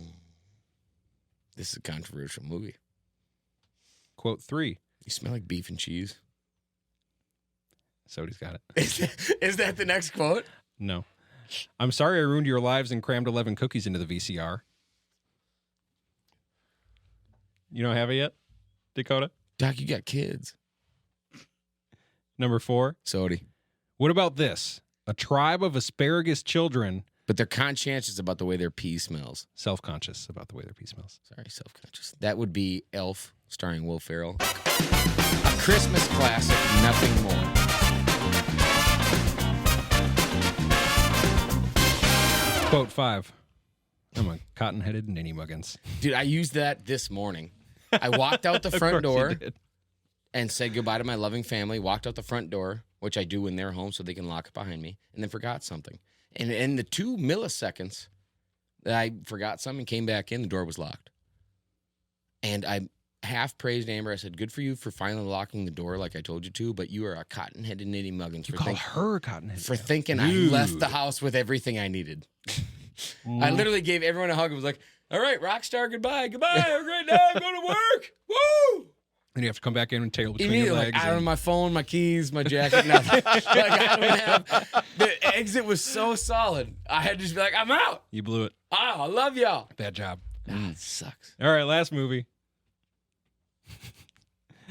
This is a controversial movie. Quote 3. You smell like beef and cheese. Sody's got it. Is that the next quote? No. I'm sorry I ruined your lives and crammed 11 cookies into the VCR. You don't have it yet, Dakota? Doc, you got kids. Number 4. Sody. What about this? A tribe of asparagus children, But they're conscientious about the way their pee smells. self-conscious about the way their pee smells. Sorry, self-conscious. That would be Elf, starring Will Ferrell. A Christmas classic, nothing more. Quote 5. I'm a cotton-headed ninny muggins. Dude, I used that this morning. I walked out the Of front course you door did. and said goodbye to my loving family, walked out the front door, which I do when they're home so they can lock it behind me, and then forgot something. And in the 2 milliseconds that I forgot something, came back in, the door was locked. And I half praised Amber. I said, good for you for finally locking the door like I told you to, but you are a cotton-headed nitty muggins You for, call her cotton-headed. for thinking I Dude. left the house with everything I needed. I literally gave everyone a hug and was like, all right, rock star, goodbye. Goodbye. Have a great day. I'm going to work. Woo! And you have to come back in and tail between your Immediately, legs. like, I don't have and- my phone, my keys, my jacket, nothing. Like, I don't have. The exit was so solid. I had to just be like, I'm out. You blew it. Oh, I love y'all. Bad job. Ah, it sucks. All right, last movie.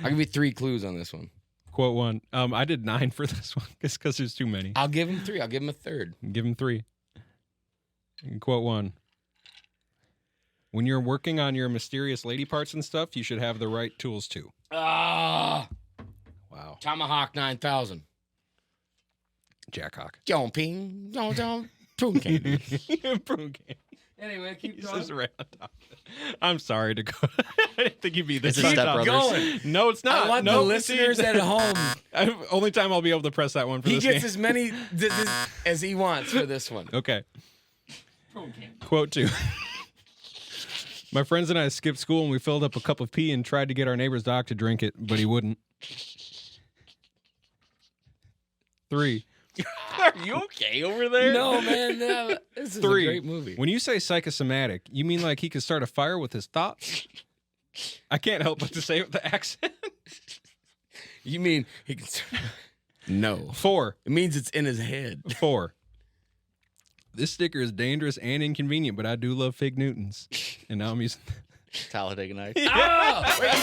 I'll give you 3 clues on this one. Quote 1. I did 9 for this one just because there's too many. I'll give him 3. I'll give him a third. Give him 3. And quote 1. When you're working on your mysterious lady parts and stuff, you should have the right tools too. Ah, Wow. Tomahawk 9000. Jackhawk. Jumping, don't, prune candy. Prune candy. Anyway, keep He's going. just right on top of it. I'm sorry to go. I didn't think you'd be this Is it on Step top. Brothers? Going. No, it's not. I want no, the listeners at home. Only time I'll be able to press that one for He this gets game. as many as he wants for this one. Okay. Quote 2. My friends and I skipped school and we filled up a cup of pee and tried to get our neighbor's dog to drink it, but he wouldn't. 3. Are you okay over there? No, man, no. This is 3. a great movie. When you say psychosomatic, you mean like he could start a fire with his thoughts? I can't help but to say it with the accent. You mean he can? No, 4. it means it's in his head. 4. This sticker is dangerous and inconvenient, but I do love Fig Newtons. And now I'm using. Talladega Nights. Oh, wait,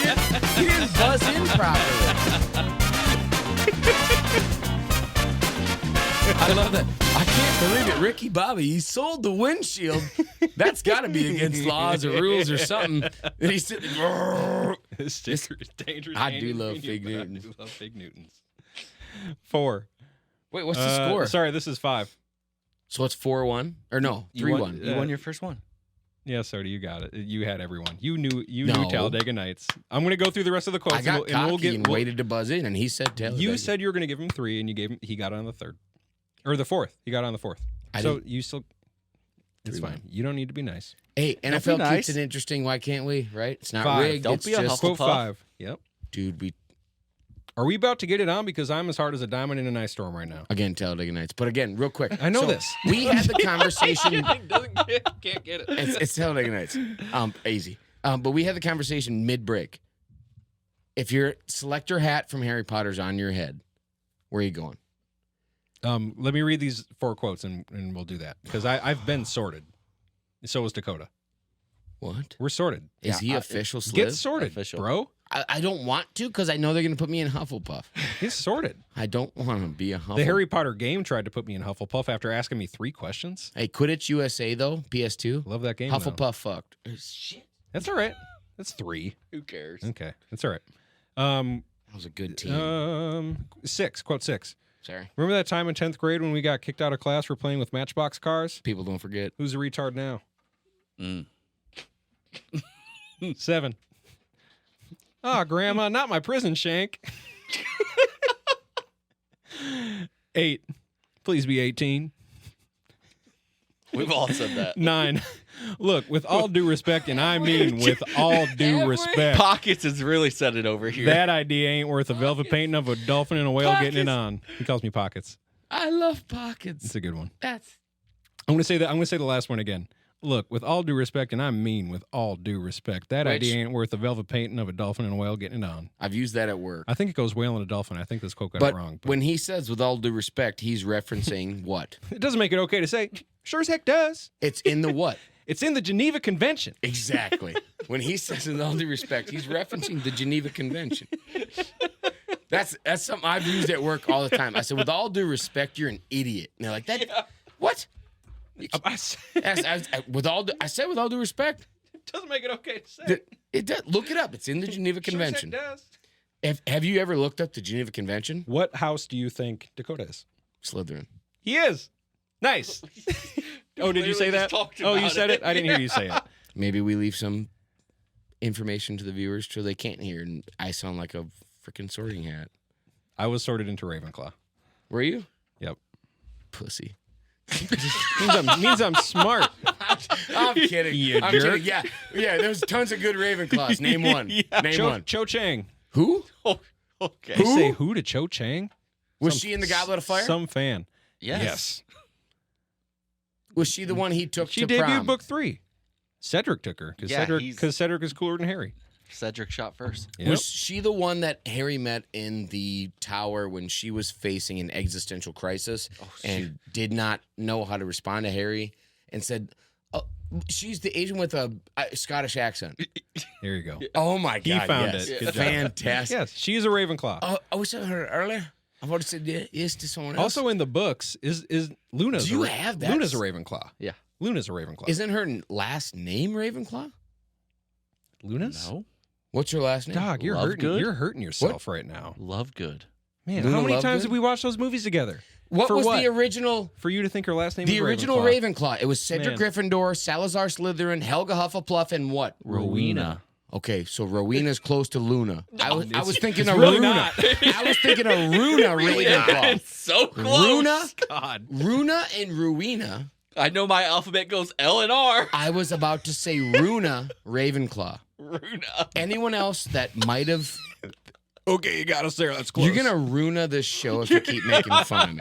he didn't buzz in properly. I love that. I can't believe it, Ricky Bobby. He sold the windshield. That's got to be against laws or rules or something. And he's sitting. This sticker is dangerous. I and do love inconvenient, Fig but I Newtons. do love Fig Newtons. 4. Wait, what's the score? Sorry, this is 5. So it's 4-1 or no, You 3-1. won, you won your first one. Yeah, Sody, you got it. You had everyone. You knew No. Talladega Nights. I'm going to go through the rest of the quotes. I got and cocky we'll get. and waited to buzz in, and he said, "Tell You said you were going to give him 3, and you gave him. He got it on the 3rd, or the 4th. He got it on the 4th. I so didn't- you still. It's 3-1. fine. You don't need to be nice. Hey, Don't be NFL nice. keeps it interesting. Why can't we? Right? It's not 5. rigged. Don't it's be a just, Hufflepuff. Quote 5. Yep. dude. Are we about to get it on? Because I'm as hard as a diamond in an ice storm right now. Again, Talladega Nights. But again, real quick. I know So, this. We had the conversation. Can't get it. It's Talladega Nights. Easy. But we had the conversation mid-break. If your selector hat from Harry Potter's on your head, where are you going? Let me read these 4 quotes and we'll do that. Because I've been sorted. So was Dakota. What? We're sorted. Is he official Sliv? Get sorted, Official. bro. I don't want to because I know they're going to put me in Hufflepuff. He's sorted. I don't want to be a Hufflepuff. The Harry Potter game tried to put me in Hufflepuff after asking me 3 questions. Hey, Quidditch USA, though, PS2. Love that game. though. Hufflepuff fucked. Shit. That's all right. That's 3. Who cares? Okay. That's all right. That was a good team. 6. Quote 6. Sorry. Remember that time in 10th grade when we got kicked out of class for playing with Matchbox cars? People don't forget. Who's a retard now? Mm. 7. Ah, Grandma, not my prison shank. 8. Please be 18. We've all said that. 9. Look, with all due respect, and I mean with all due respect, Pockets has really said it over here. that idea ain't worth a velvet painting of a dolphin and a whale getting it Pockets. on. He calls me Pockets. I love pockets. It's a good one. That's I'm gonna say that. I'm gonna say the last one again. Look, with all due respect, and I mean with all due respect, that Which- idea ain't worth a velvet painting of a dolphin and a whale getting it on. I've used that at work. I think it goes whale and a dolphin. I think this quote got But it wrong. when he says with all due respect, he's referencing what? It doesn't make it okay to say. Sure as heck does. It's in the what? It's in the Geneva Convention. Exactly. When he says with all due respect, he's referencing the Geneva Convention. That's something I've used at work all the time. I said, with all due respect, you're an idiot. And they're like, that what? I said with all due respect. It doesn't make it okay to say. It does. Look it up. It's in the Geneva Convention. Sure as heck does. Have you ever looked up the Geneva Convention? What house do you think Dakota is? Slytherin. He is. Nice. Oh, did you say Literally that? just talked Oh, you about said it. it? I didn't hear you say it. Maybe we leave some information to the viewers so they can't hear, and I sound like a freaking sorting hat. I was sorted into Ravenclaw. Were you? Yep. Pussy. means I'm smart. I'm kidding. You I'm jerk. kidding. Yeah. There's tons of good Ravenclaws. Name one. Name one. Cho Chang. Who? Oh, okay. They say who to Cho Chang? Was Some- she in the Goblet of Fire? Some fan. Yes. Was she the one he took She to debuted prom? book 3. Cedric took her because Yeah, Cedric is cooler than Harry. Cedric shot first. Yep. Was she the one that Harry met in the tower when she was facing an existential crisis and did not know how to respond to Harry and said, oh, she's the Asian with a Scottish accent. There you go. Oh my He God. found yes. it. Good job. Fantastic. Yes, she is a Ravenclaw. Oh, I wish I heard it earlier. I've already said yes to someone else. Also in the books is Luna's. Do you have that? Luna's a Ravenclaw. Yeah. Luna's a Ravenclaw. Isn't her last name Ravenclaw? Luna's? No. What's her last name? Dog, you're hurting. Lovegood? You're hurting yourself right now. Love good. Man, Luna how many Lovegood? times did we watch those movies together? What For was what? the original? For you to think her last name The was original Ravenclaw. It was Cedric Man. Gryffindor, Salazar Slytherin, Helga Hufflepuff, and what? Rowena. Okay, so Rowena's close to Luna. I was thinking it's of really Runa. not. I was thinking of Runa Ravenclaw. It's so close. Runa, God. Runa, and Rowena. I know my alphabet goes L and R. I was about to say Runa Ravenclaw. Runa. Anyone else that might have? Okay, you got us there. That's close. You're gonna Runa this show if you keep making fun of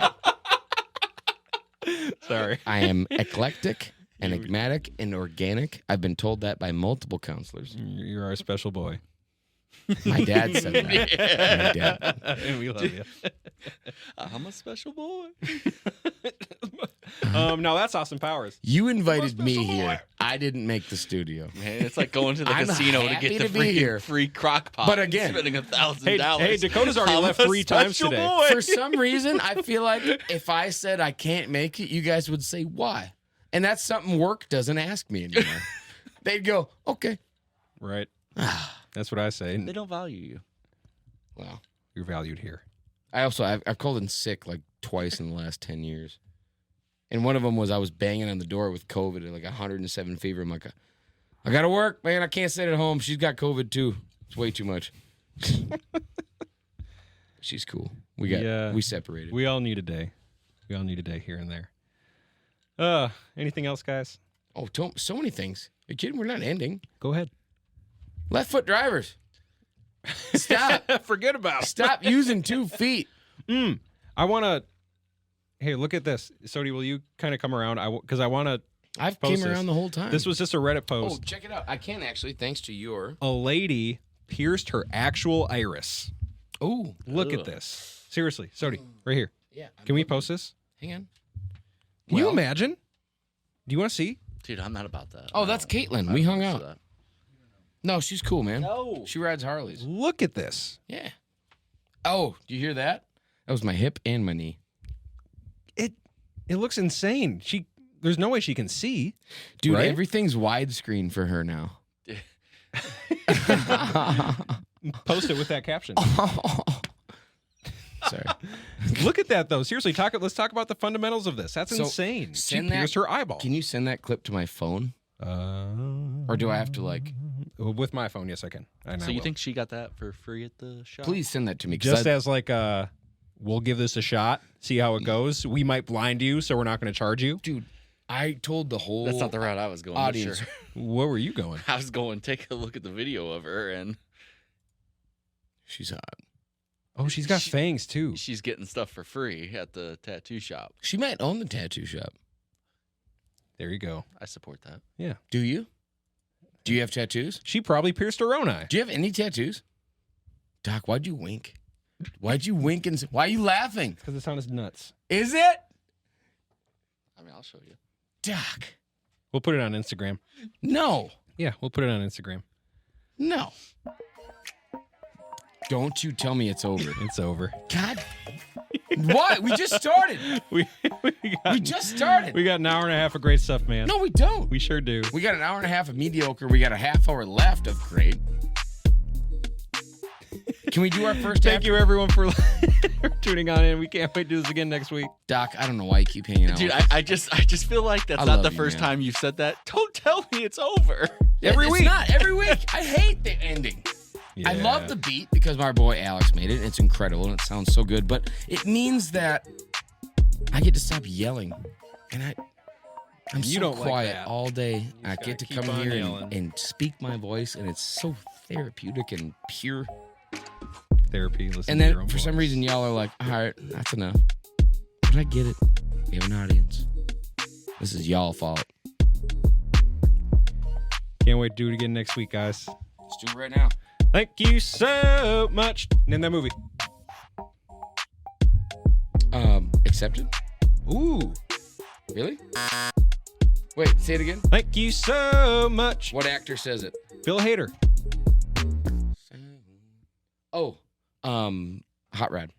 me. Sorry. I am eclectic, enigmatic, and organic. I've been told that by multiple counselors. You're our special boy. My dad said that. My dad. And we love you. I'm a special boy. Now that's Austin Powers. You invited me special here. boy. I didn't make the studio. Man, it's like going to the I'm casino to happy get the to be here. free crock pot. But and again- spending $1,000. Hey, Dakota's already I'm left a 3 times special today. boy. For some reason, I feel like if I said I can't make it, you guys would say why. And that's something work doesn't ask me anymore. They'd go, okay. Right. That's what I say. They don't value you. Wow. You're valued here. I've called in sick like twice in the last 10 years. And one of them was I was banging on the door with COVID at like 107 fever. I'm like, I got to work, man. I can't sit at home. She's got COVID too. It's way too much. She's cool. We separated. We all need a day. We all need a day here and there. Anything else, guys? Oh, so many things. Are you kidding? We're not ending. Go ahead. Left foot drivers. Stop. Forget about it. Stop using 2 feet. I want to. Hey, look at this. Sodi, will you kind of come around? Because I want to. I've Post came this. around the whole time. This was just a Reddit Oh, post. check it out. I can actually, thanks to your. A lady pierced her actual iris. Oh, Look at Ugh. this. Seriously, Sodi, right here. yeah. Can we post this? Hang on. Can you Well- imagine? Do you want to see? Dude, I'm not about that. Oh, I that's don't- Caitlin. I We don't hung do out. that. No, she's cool, man. No. She rides Harleys. Look at this. Yeah. Oh, do you hear that? That was my hip and my knee. It looks insane. There's no way she can see. Dude, Right? everything's widescreen for her now. Post it with that caption. Sorry. Look at that though. Seriously, let's talk about the fundamentals of this. That's So, insane. She send that- pierced her eyeball. Can you send that clip to my phone? Or do I have to like? With my phone, yes, I can. And So I you will. think she got that for free at the shop? Please send that to me. 'Cause just I- as like we'll give this a shot, see how it goes. We might blind you, so we're not going to charge you. dude, I told the whole That's not the route I was going. but audience. Sure. Where were you going? I was going take a look at the video of her, and She's hot. Oh, she's got fangs too. she's getting stuff for free at the tattoo shop. She might own the tattoo shop. There you go. I support that. Do you? Do you have tattoos? She probably pierced her own eye. Do you have any tattoos? Doc, why'd you wink? Why'd you wink and why are you laughing? Because it sounded nuts. Is it? I mean, I'll show you. Doc. We'll put it on Instagram. No. Yeah, we'll put it on Instagram. No. Don't you tell me it's over. It's over. God. What? We just started. We We just started. we got an hour and a half of great stuff, man. No, we don't. We sure do. We got an hour and a half of mediocre. We got a half hour left of great. Can we do our first Thank after? you everyone for tuning on in. We can't wait to do this again next week. Doc, I don't know why you keep hanging out. Dude, with I just feel like that's I not love the you, first man. time you've said that. Don't tell me it's over. Every It's week. not every week. I hate the ending. I love the beat because my boy Alex made it. It's incredible and it sounds so good. But it means that I get to stop yelling, and I'm You so don't like quiet that. all day. I just get to gotta come keep on here yelling. and speak my voice, and it's so therapeutic and pure. Therapy. Listen And to your then own for some voice. reason, y'all are like, "All right, that's enough." But I get it. We have an audience. This is y'all fault. Can't wait to do it again next week, guys. Let's do it right now. Thank you so much. Name that movie. Accepted? Ooh. Really? Wait, say it again. Thank you so much. What actor says it? Bill Hader. Oh, Hot Rod.